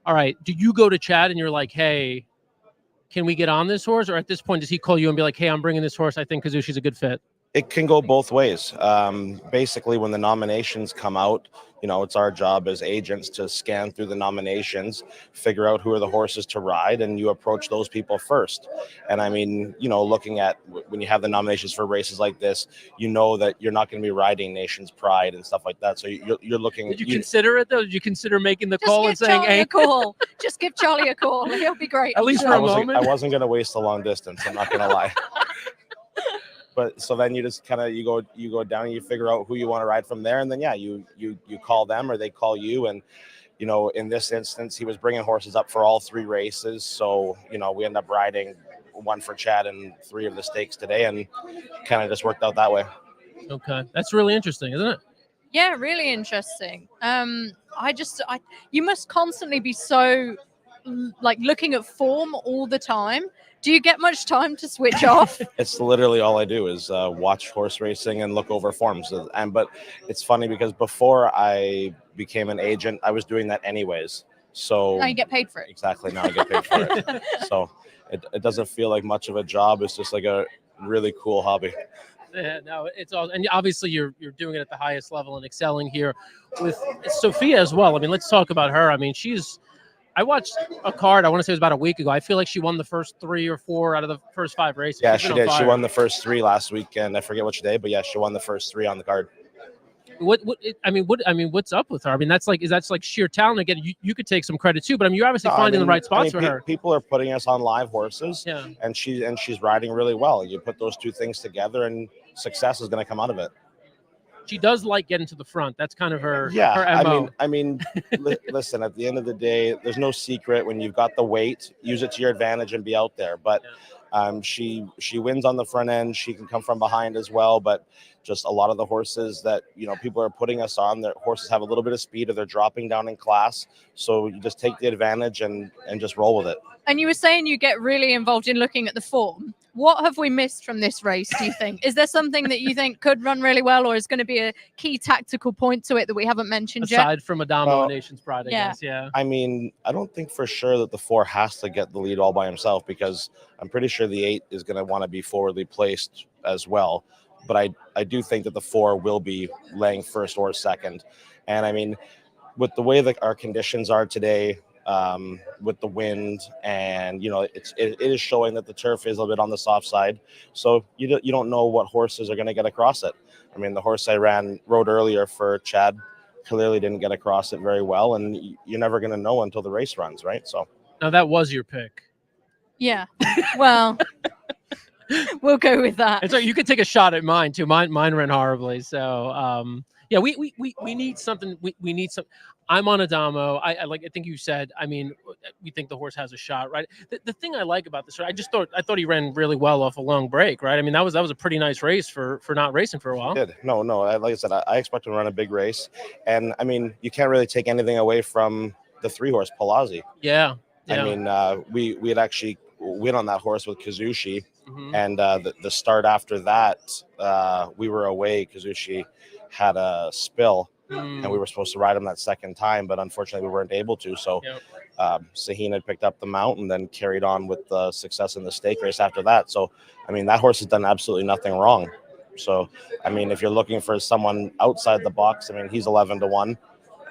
all right, do you go to Chad and you're like, hey, can we get on this horse? Or at this point, does he call you and be like, hey, I'm bringing this horse. I think Kazushi's a good fit. It can go both ways. Basically, when the nominations come out, you know, it's our job as agents to scan through the nominations, figure out who are the horses to ride, and you approach those people first. And I mean, you know, looking at when you have the nominations for races like this, you know that you're not going to be riding Nation's Pride and stuff like that. So you're looking. Did you consider it though? Did you consider making the call and saying, Charlie "Hey, a call. Just give Charlie a call. He'll be great. At least for a moment." I wasn't going to waste a long distance. I'm not going to lie. But so then you just kind of you go down and you figure out who you want to ride from there, and then you call them or they call you. And you know, in this instance, he was bringing horses up for all 3 races, so you know we end up riding 1 for Chad and 3 of the stakes today, and kind of just worked out that way. Okay, that's really interesting, isn't it? Yeah, really interesting. You must constantly be so like looking at form all the time. Do you get much time to switch off? It's literally all I do is watch horse racing and look over forms. But it's funny because before I became an agent, I was doing that anyways. So now you get paid for it. Exactly. Now I get paid for it. So it doesn't feel like much of a job. It's just like a really cool hobby. Yeah, no, it's all, and obviously you're doing it at the highest level and excelling here with Sophia as well. I mean, let's talk about her. I mean, I watched a card, I want to say it was about a week ago. I feel like she won the first 3 or 4 out of the first 5 races. Yeah, she did. She won the first 3 last weekend. I forget which day, but yeah, she won the first 3 on the card. What's up with her? I mean, that's like sheer talent. Again, you could take some credit too, but I mean, you're obviously finding the right spots for her. People are putting us on live horses, yeah, and she's riding really well. You put those 2 things together, and success is going to come out of it. She does like getting to the front. That's kind of her. Yeah, her MO. I mean, listen. At the end of the day, there's no secret. When you've got the weight, use it to your advantage and be out there. But she wins on the front end. She can come from behind as well. But just a lot of the horses that people are putting us on, their horses have a little bit of speed, or they're dropping down in class. So you just take the advantage and just roll with it. And you were saying you get really involved in looking at the form. What have we missed from this race, do you think? Is there something that you think could run really well, or is going to be a key tactical point to it that we haven't mentioned yet? Aside from Adamo Nation's Pride, I guess, yeah. I mean, I don't think for sure that the 4 has to get the lead all by himself, because I'm pretty sure the 8 is going to want to be forwardly placed as well. But I do think that the 4 will be laying first or second. And I mean, with the way that our conditions are today, with the wind, and it is showing that the turf is a little bit on the soft side, so you don't know what horses are going to get across it. I mean, the horse I rode earlier for Chad clearly didn't get across it very well, and you're never going to know until the race runs, right? So now that was your pick. Yeah, well, we'll go with that. And so you could take a shot at mine too. Mine ran horribly, so yeah, we need something. We need some. I'm on Adamo. I think you said. I mean, we think the horse has a shot, right? The thing I like about this, I thought he ran really well off a long break, right? I mean, that was a pretty nice race for not racing for a while. He did. No. Like I said, I expect him to run a big race, and I mean, you can't really take anything away from the 3-horse Palazzi. Yeah. I mean, we had actually win on that horse with Kazushi, and the start after that, we were away. Kazushi had a spill, and we were supposed to ride him that second time, but unfortunately we weren't able to. So Sahin had picked up the mount and then carried on with the success in the stake race after that. So I mean, that horse has done absolutely nothing wrong. So I mean, if you're looking for someone outside the box, I mean, he's 11-1.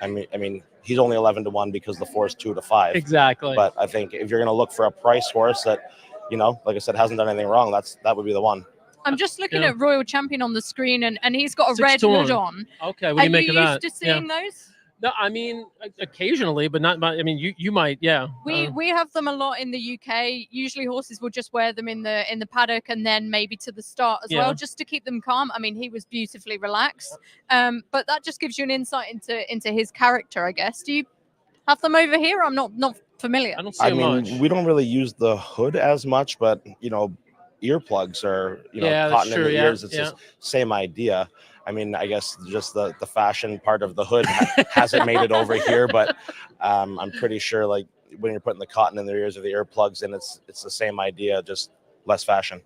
I mean, he's only 11-1 because the 4 is 2-5. Exactly. But I think if you're going to look for a price horse that, like I said, hasn't done anything wrong, that would be the one. I'm just looking at Royal Champion on the screen, and he's got a red hood on. Okay, what do you make of that? Are you used to seeing those? No, I mean, occasionally, but not. I mean, you might, yeah. We have them a lot in the UK. Usually, horses will just wear them in the paddock and then maybe to the start as well, just to keep them calm. I mean, he was beautifully relaxed, but that just gives you an insight into his character, I guess. Do you have them over here? I'm not familiar. I don't see much. We don't really use the hood as much, but earplugs are cotton in the ears. It's the same idea. I mean, I guess just the fashion part of the hood hasn't made it over here, but I'm pretty sure like when you're putting the cotton in their ears or the earplugs in, it's the same idea, just less fashion.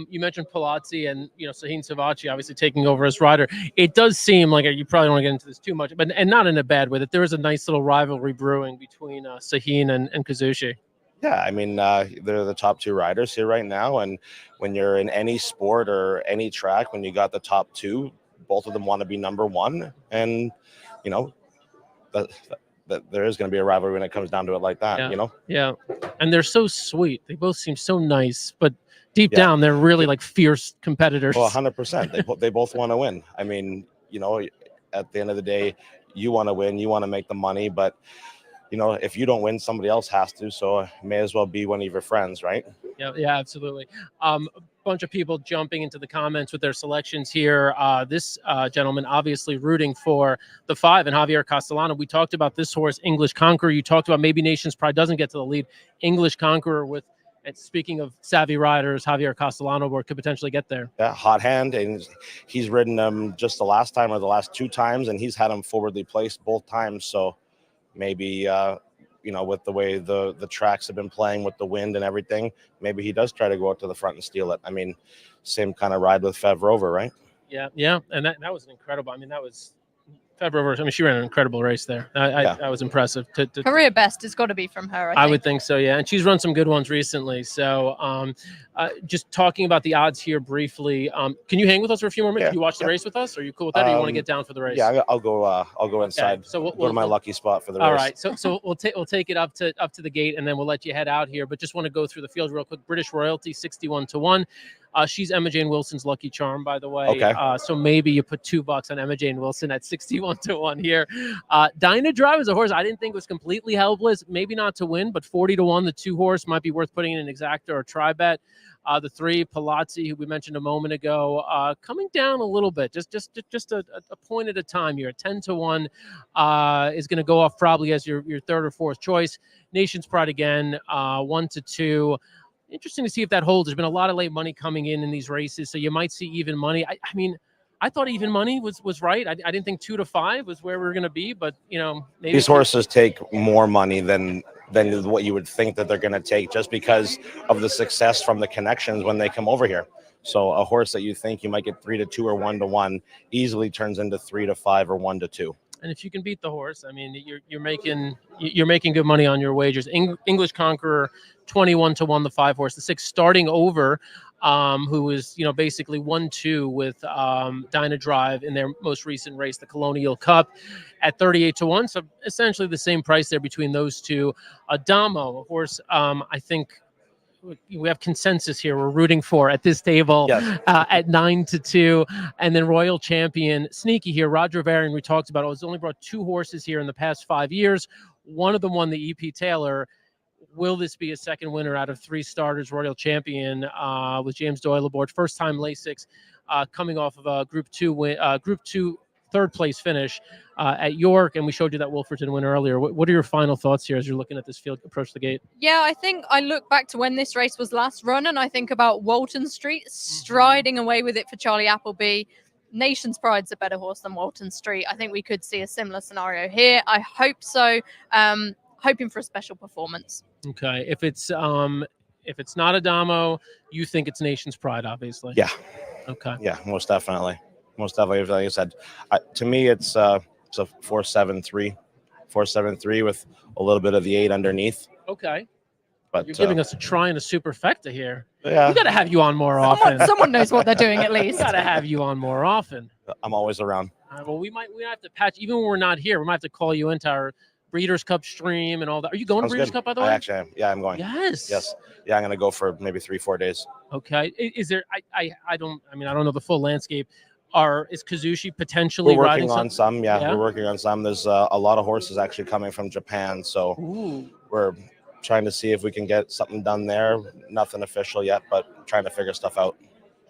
You mentioned Palazzi and Sahin Savachi obviously taking over as rider. It does seem like, you probably don't want to get into this too much, and not in a bad way, that there is a nice little rivalry brewing between Sahin and Kazushi. Yeah, I mean, they're the top 2 riders here right now, and when you're in any sport or any track, when you got the top 2, both of them want to be number 1, and you know that there is going to be a rivalry when it comes down to it like that. Yeah. You know. Yeah, and they're so sweet. They both seem so nice, but deep Yeah. down, they're really like fierce competitors. Well, 100%. They both want to win. I mean, at the end of the day, you want to win, you want to make the money, but if you don't win, somebody else has to. So it may as well be one of your friends, right? Yeah, absolutely. A bunch of people jumping into the comments with their selections here. This gentleman obviously rooting for the 5 and Javier Castellano. We talked about this horse, English Conqueror. You talked about maybe Nation's Pride doesn't get to the lead. English Conqueror with, and speaking of savvy riders, Javier Castellano could potentially get there. Yeah, hot hand, and he's ridden them just the last time or the last 2 times, and he's had them forwardly placed both times. So maybe with the way the tracks have been playing with the wind and everything, maybe he does try to go out to the front and steal it. I mean, same kind of ride with Fev Rover, right? Yeah, and that was an incredible. I mean, that was Fev Rover. I mean, she ran an incredible race there. That was impressive. Career best has got to be from her. I would think so, yeah. And she's run some good ones recently. So just talking about the odds here briefly. Can you hang with us for a few more minutes? Yeah, Can you watch the race with us? Are you cool with that? Or you want to get down for the race? Yeah, I'll go inside. Okay. So we'll go to my lucky spot for the race. All right. So we'll take it up to the gate, and then we'll let you head out here. But just want to go through the field real quick. British Royalty 61-1. She's Emma Jane Wilson's lucky charm, by the way. Okay. So maybe you put $2 on Emma Jane Wilson at 61-1 here. Dyna Drive is a horse I didn't think was completely helpless. Maybe not to win, but 40-1. The 2 horse might be worth putting in an exacta or a tri bet. The 3 Palazzi, who we mentioned a moment ago, coming down a little bit, just a point at a time here. 10-1 is going to go off probably as your 3rd or 4th choice. Nation's Pride again, 1-2. Interesting to see if that holds. There's been a lot of late money coming in these races, so you might see even money. I mean, I thought even money was right. I didn't think 2-5 was where we were going to be, but maybe these horses take more money than what you would think that they're going to take, just because of the success from the connections when they come over here. So a horse that you think you might get 3-2 or 1-1 easily turns into 3-5 or 1-2. And if you can beat the horse, I mean, you're making good money on your wagers. English Conqueror 21-1, the 5 horse, the 6 starting over, who is basically 1-2 with Dyna Drive in their most recent race, the Colonial Cup, at 38-1. So essentially the same price there between those 2. Adamo, a horse, I think we have consensus here. We're rooting for at this table. Yes. At 9-2, and then Royal Champion sneaky here. Roger Varian, we talked about it. He's only brought 2 horses here in the past 5 years. One of them won the EP Taylor. Will this be a second winner out of 3 starters? Royal Champion with James Doyle aboard, first time Lasix, coming off of a Group 2 third place finish at York, and we showed you that Wolferton win earlier. What are your final thoughts here as you're looking at this field approach the gate? Yeah, I think I look back to when this race was last run, and I think about Walton Street striding away with it for Charlie Appleby. Nation's Pride's a better horse than Walton Street. I think we could see a similar scenario here. I hope so. Hoping for a special performance. Okay, if it's not Adamo, you think it's Nation's Pride, obviously. Yeah. Okay. Yeah, most definitely. Like I said, to me, it's a 4-7-3 with a little bit of the 8 underneath. Okay. But you're giving us a try and a superfecta here. Yeah. We got to have you on more often. Someone knows what they're doing at least. We got to have you on more often. I'm always around. Well, we might have to patch, even when we're not here, we might have to call you into our Breeders' Cup stream and all that. Are you going to Breeders' Cup, by the way? I actually am. Yeah, I'm going. Yes. Yeah, I'm going to go for maybe 3-4 days. Okay. Is there? I don't know the full landscape. Is Kazushi potentially We're riding working on some? Yeah, Yeah? we're working on some. There's a lot of horses actually coming from Japan, so we're trying to see if we can get something done there. Nothing official yet, but trying to figure stuff out.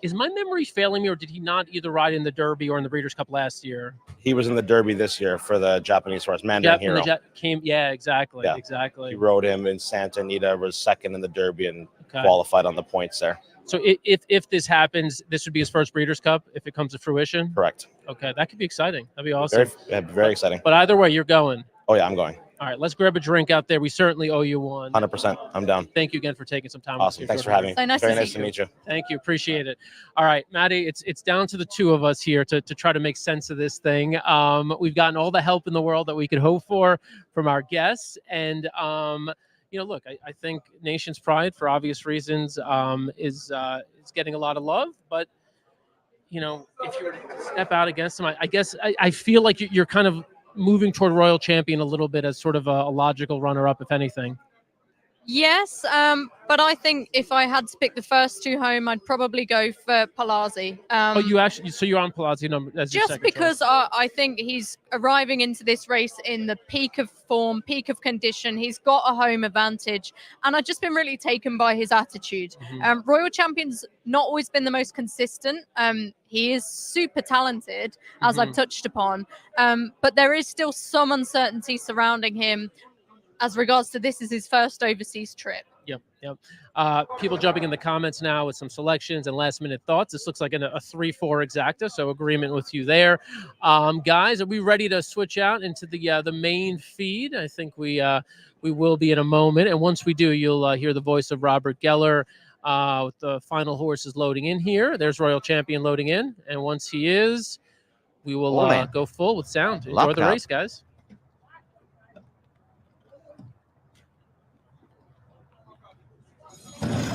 Is my memory failing me, or did he not either ride in the Derby or in the Breeders' Cup last year? He was in the Derby this year for the Japanese horse, Mandarin Hero. Exactly. Yeah. Exactly. He rode him in Santa Anita, was second in the Derby, and qualified on the points there. So if this happens, this would be his first Breeders' Cup if it comes to fruition? Correct. Okay, that could be exciting. That'd be awesome. Very exciting. But either way, you're going. Oh, yeah, I'm going. All right, let's grab a drink out there. We certainly owe you one. 100%. I'm down. Thank you again for taking some time. Awesome. Thanks for having me. So nice Very to nice see to you. meet you. Thank you. Appreciate it. All right, Maddie, it's down to the 2 of us here to try to make sense of this thing. We've gotten all the help in the world that we could hope for from our guests. And, look, I think Nation's Pride, for obvious reasons, is getting a lot of love. But if you were to step out against them, I guess I feel like you're kind of moving toward Royal Champion a little bit as sort of a logical runner-up, if anything. Yes, but I think if I had to pick the first two home, I'd probably go for Palazzi. So you're on Palazzi number as your Just second because choice. I think he's arriving into this race in the peak of form, peak of condition. He's got a home advantage, and I've just been really taken by his attitude. Royal Champion's not always been the most consistent. He is super talented, as I've touched upon, but there is still some uncertainty surrounding him as regards to this is his first overseas trip. Yep. People jumping in the comments now with some selections and last-minute thoughts. This looks like a 3-4 exacta, so agreement with you there. Guys, are we ready to switch out into the main feed? I think we will be in a moment, and once we do, you'll hear the voice of Robert Geller with the final horses loading in here. There's Royal Champion loading in, and once he is, we will go full with sound. Enjoy the race, guys.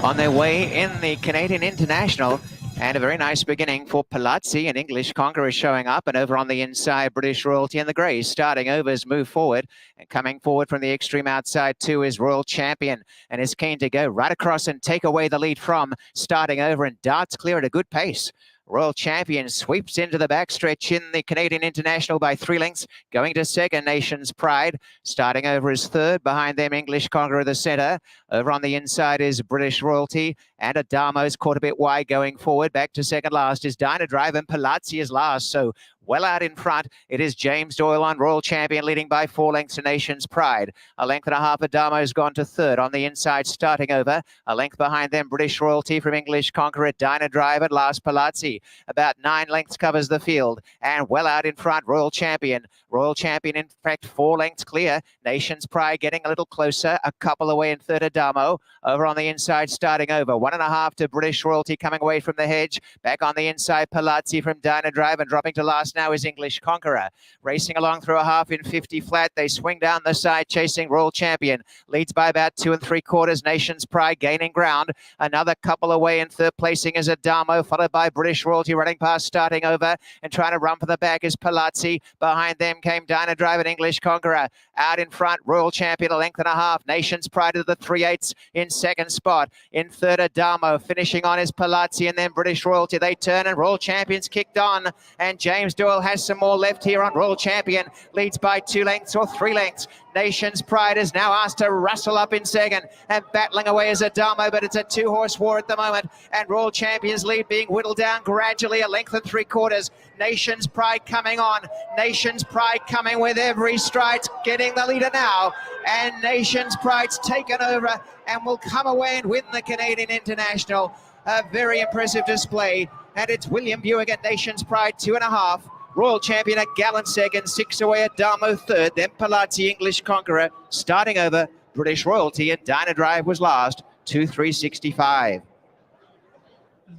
On their way in the Canadian International, and a very nice beginning for Palazzi. An English Conqueror showing up, and over on the inside, British Royalty and the Greys starting over as move forward, and coming forward from the extreme outside too is Royal Champion, and is keen to go right across and take away the lead from starting over, and darts clear at a good pace. Royal Champion sweeps into the backstretch in the Canadian International by 3 lengths, going to second, Nation's Pride. Starting over is third, behind them English Conqueror the centre. Over on the inside is British Royalty, and Adamo's caught a bit wide going forward. Back to second last is Dynadrive, and Palazzi is last, so well out in front. It is James Doyle on Royal Champion, leading by 4 lengths to Nation's Pride. A length and a half, Adamo's gone to third. On the inside, starting over. A length behind them, British Royalty from English Conqueror, Dynadrive, at last Palazzi. About 9 lengths covers the field. And well out in front, Royal Champion. Royal Champion, in fact, 4 lengths clear. Nation's Pride getting a little closer. A couple away in third, Adamo. Over on the inside, starting over. 1.5 to British Royalty, coming away from the hedge. Back on the inside, Palazzi from Dynadrive, and dropping to last now is English Conqueror. Racing along through a half in 50 flat. They swing down the side, chasing Royal Champion. Leads by about 2 3/4. Nation's Pride gaining ground. Another couple away in third placing is Adamo, followed by British Royalty running past, starting over, and trying to run for the back is Palazzi. Behind them came Dynadrive and English Conqueror. Out in front, Royal Champion, a length and a half. Nation's Pride to the 3/8 in second spot. In third, Adamo. Finishing on is Palazzi, and then British Royalty. They turn, and Royal Champion's kicked on, and James Doyle has some more left here on Royal Champion. Leads by 2 lengths or 3 lengths. Nation's Pride is now asked to rustle up in second, and battling away is Adamo, but it's a 2-horse war at the moment, and Royal Champion's lead being whittled down gradually, a length and 3/4. Nation's Pride coming on. Nation's Pride coming with every stride, getting the leader now, and Nation's Pride's taken over and will come away and win the Canadian International. A very impressive display, and it's William Buick at Nation's Pride, 2.5. Royal Champion a gallant second, 6 away at Adamo third, then Palazzi, English Conqueror, starting over, British Royalty, and Dynadrive was last, 2-3-65.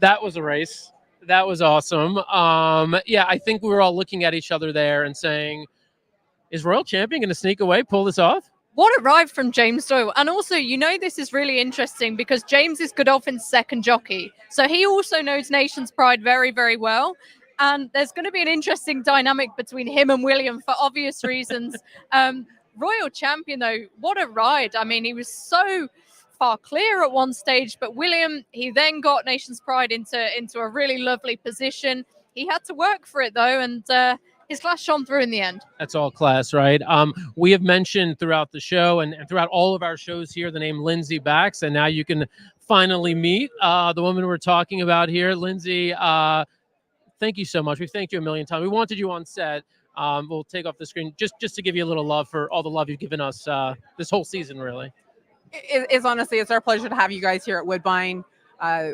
That was a race. That was awesome. Yeah, I think we were all looking at each other there and saying, is Royal Champion going to sneak away, pull this off? What a ride from James Doyle. And also, this is really interesting because James is Godolphin's second jockey. So he also knows Nation's Pride very, very well. And there's going to be an interesting dynamic between him and William for obvious reasons. Royal Champion, though, what a ride. I mean, he was so far clear at one stage, but William, he then got Nation's Pride into a really lovely position. He had to work for it, though, and his class shone through in the end. That's all class, right? We have mentioned throughout the show and throughout all of our shows here the name Lindsay Bax, and now you can finally meet the woman we're talking about here. Lindsay, thank you so much. We've thanked you a million times. We wanted you on set. We'll take off the screen just to give you a little love for all the love you've given us this whole season, really. It's honestly, it's our pleasure to have you guys here at Woodbine.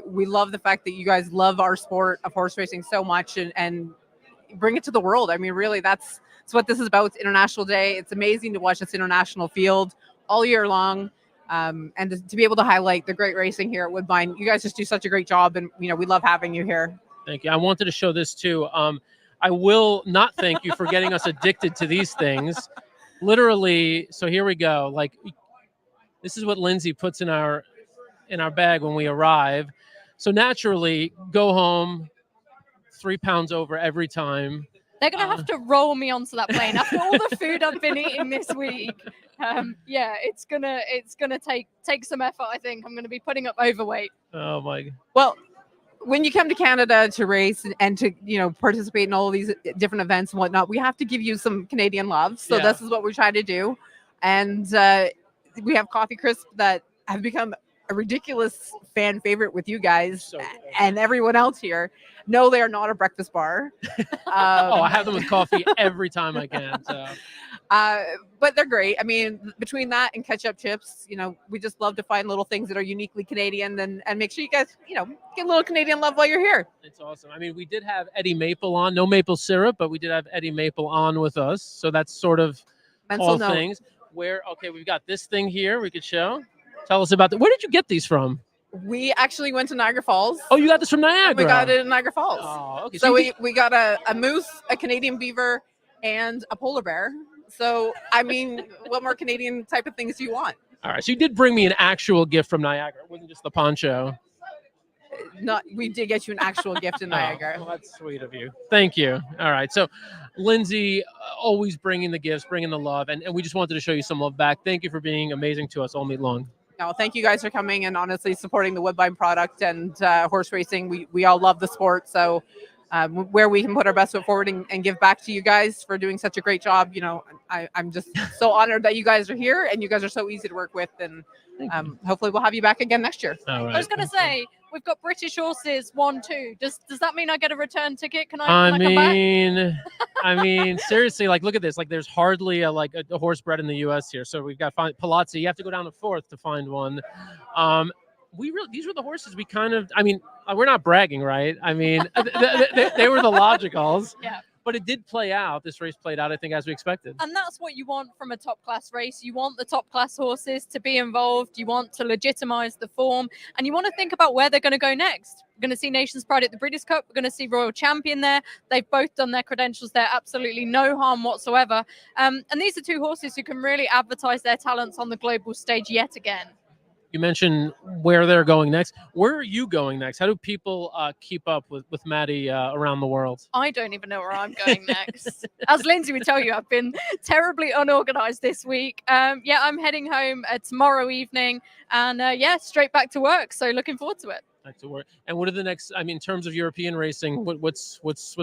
We love the fact that you guys love our sport of horse racing so much and bring it to the world. I mean, really, that's what this is about. It's International Day. It's amazing to watch this international field all year long. And to be able to highlight the great racing here at Woodbine. You guys just do such a great job, and we love having you here. Thank you. I wanted to show this too. I will not thank you for getting us addicted to these things. Literally, so here we go. Like, This is what Lindsay puts in our bag when we arrive. So naturally, go home 3 pounds over every time. They're gonna have to roll me onto that plane after all the food I've been eating this week. Yeah, it's gonna take some effort. I think I'm gonna be putting up overweight. Oh my! Well, when you come to Canada to race and to participate in all of these different events and whatnot, we have to give you some Canadian love. So this is what we try to do, and we have Coffee Crisp that have become a ridiculous fan favorite with you guys and everyone else here. No, they are not a breakfast bar. I have them with coffee every time I can. So. But they're great. I mean, between that and ketchup chips, we just love to find little things that are uniquely Canadian and make sure you guys, get a little Canadian love while you're here. It's awesome. I mean, we did have Eddie Maple on, no maple syrup, but we did have Eddie Maple on with us. So that's sort of all things. We've got this thing here we could show. Tell us about that. Where did you get these from? We actually went to Niagara Falls. Oh, you got this from Niagara? We got it in Niagara Falls. Oh, okay. So we got a moose, a Canadian beaver, and a polar bear. So, I mean, what more Canadian type of things do you want? All right. So you did bring me an actual gift from Niagara. It wasn't just the poncho. We did get you an actual gift in Niagara. Well, that's sweet of you. Thank you. All right. So, Lindsay, always bringing the gifts, bringing the love, and we just wanted to show you some love back. Thank you for being amazing to us all meet long. No, thank you guys for coming and honestly supporting the Woodbine product and horse racing. We all love the sport. So where we can put our best foot forward and give back to you guys for doing such a great job. I'm just so honored that you guys are here and you guys are so easy to work with. And hopefully we'll have you back again next year. All right. I was going to say, we've got British horses 1-2. Does that mean I get a return ticket? Can I come back? I mean, seriously, look at this. There's hardly a horse bred in the U.S. here. So we've got Palazzi. You have to go down to 4th to find one. These were the horses we kind of. I mean, we're not bragging, right? I mean, they were the logicals. Yeah. But it did play out. This race played out, I think, as we expected. And that's what you want from a top class race. You want the top class horses to be involved. You want to legitimize the form. And you want to think about where they're going to go next. We're going to see Nations Pride at the Breeders' Cup. We're going to see Royal Champion there. They've both done their credentials there. Absolutely no harm whatsoever. And these are two horses who can really advertise their talents on the global stage yet again. You mentioned where they're going next. Where are you going next? How do people keep up with Maddy around the world? I don't even know where I'm going next. As Lindsay would tell you, I've been terribly unorganized this week. I'm heading home tomorrow evening and straight back to work. So looking forward to it. Back to work. And what are the next, in terms of European racing, what's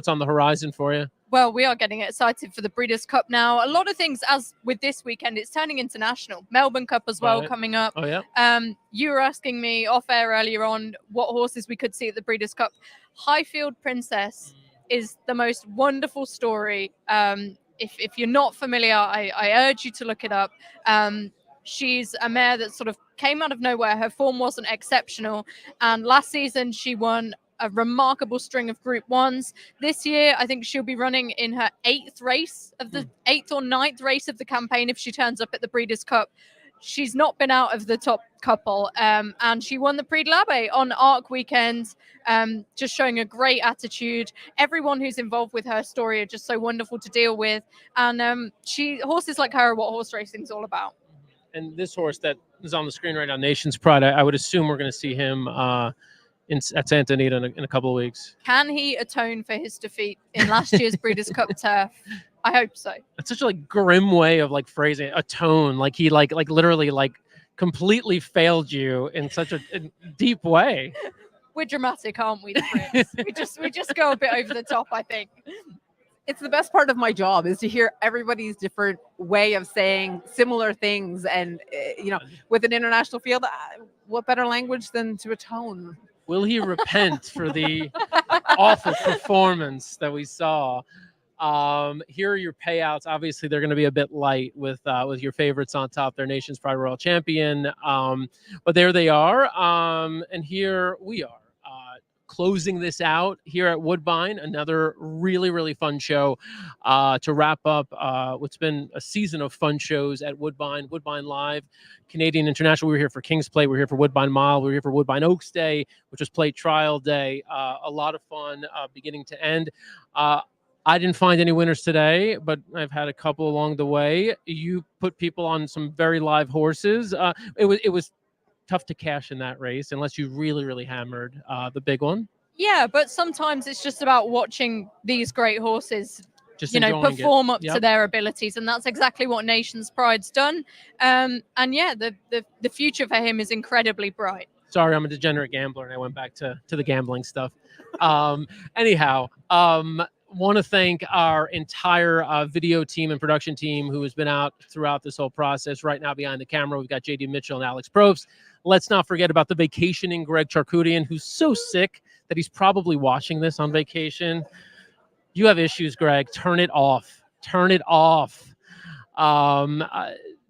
on the horizon for you? Well, we are getting excited for the Breeders' Cup now. A lot of things, as with this weekend, it's turning international. Melbourne Cup as well coming up. Oh, yeah. You were asking me off air earlier on what horses we could see at the Breeders' Cup. Highfield Princess is the most wonderful story. If you're not familiar, I urge you to look it up. She's a mare that sort of came out of nowhere. Her form wasn't exceptional. And last season, she won a remarkable string of Group 1s. This year, I think she'll be running in her 8th race of the 8th or 9th race of the campaign if she turns up at the Breeders' Cup. She's not been out of the top couple, and she won the Prix de l'Abbé on ARC weekend, just showing a great attitude. Everyone who's involved with her story are just so wonderful to deal with, and horses like her are what horse racing is all about. And this horse that is on the screen right now, Nations Pride, I would assume we're going to see him at Santa Anita in a couple of weeks. Can he atone for his defeat in last year's Breeders' Cup turf? I hope so. It's such a grim way of phrasing it. Atone, he literally completely failed you in such a deep way. We're dramatic, aren't we, the Brits? we just go a bit over the top, I think. It's the best part of my job is to hear everybody's different way of saying similar things. And, with an international field, what better language than to atone? Will he repent for the awful performance that we saw? Here are your payouts. Obviously, they're going to be a bit light with your favorites on top. Their Nations Pride Royal Champion. But there they are. And here we are. Closing this out here at Woodbine, another really, really fun show to wrap up what's been a season of fun shows at Woodbine Live, Canadian International. We were here for King's Play. We were here for Woodbine Mile. We were here for Woodbine Oaks Day, which was Play Trial Day. A lot of fun beginning to end. I didn't find any winners today, but I've had a couple along the way. You put people on some very live horses. It was tough to cash in that race unless you really, really hammered the big one. Yeah, but sometimes it's just about watching these great horses, Just you know, enjoying perform it. up to Yep. their abilities, and that's exactly what Nation's Pride's done. And yeah, the future for him is incredibly bright. Sorry, I'm a degenerate gambler, and I went back to the gambling stuff. Anyhow, want to thank our entire video team and production team who has been out throughout this whole process. Right now behind the camera, we've got JD Mitchell and Alex Probst. Let's not forget about the vacationing Greg Charkoudian, who's so sick that he's probably watching this on vacation. You have issues, Greg. Turn it off. Turn it off.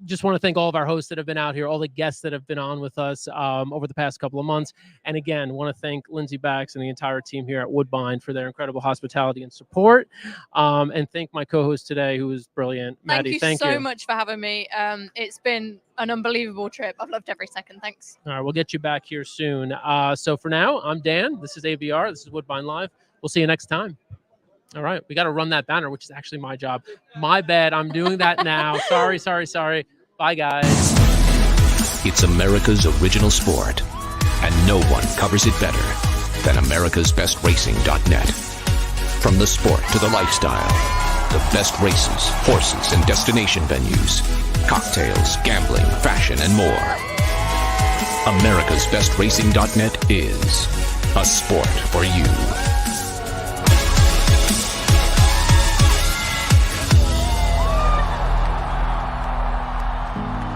Just want to thank all of our hosts that have been out here, all the guests that have been on with us over the past couple of months. And again, want to thank Lindsay Bax and the entire team here at Woodbine for their incredible hospitality and support. And thank my co-host today, who was brilliant. Maddie, Thank you so much for having me. It's been an unbelievable trip. I've loved every second. Thanks. All right, we'll get you back here soon. So for now, I'm Dan. This is AVR. This is Woodbine Live. We'll see you next time. All right, we got to run that banner, which is actually my job. My bad. I'm doing that now. Sorry. Bye, guys. It's America's original sport, and no one covers it better than americasbestracing.net. From the sport to the lifestyle, the best races, horses, and destination venues, cocktails, gambling, fashion, and more. americasbestracing.net is a sport for you.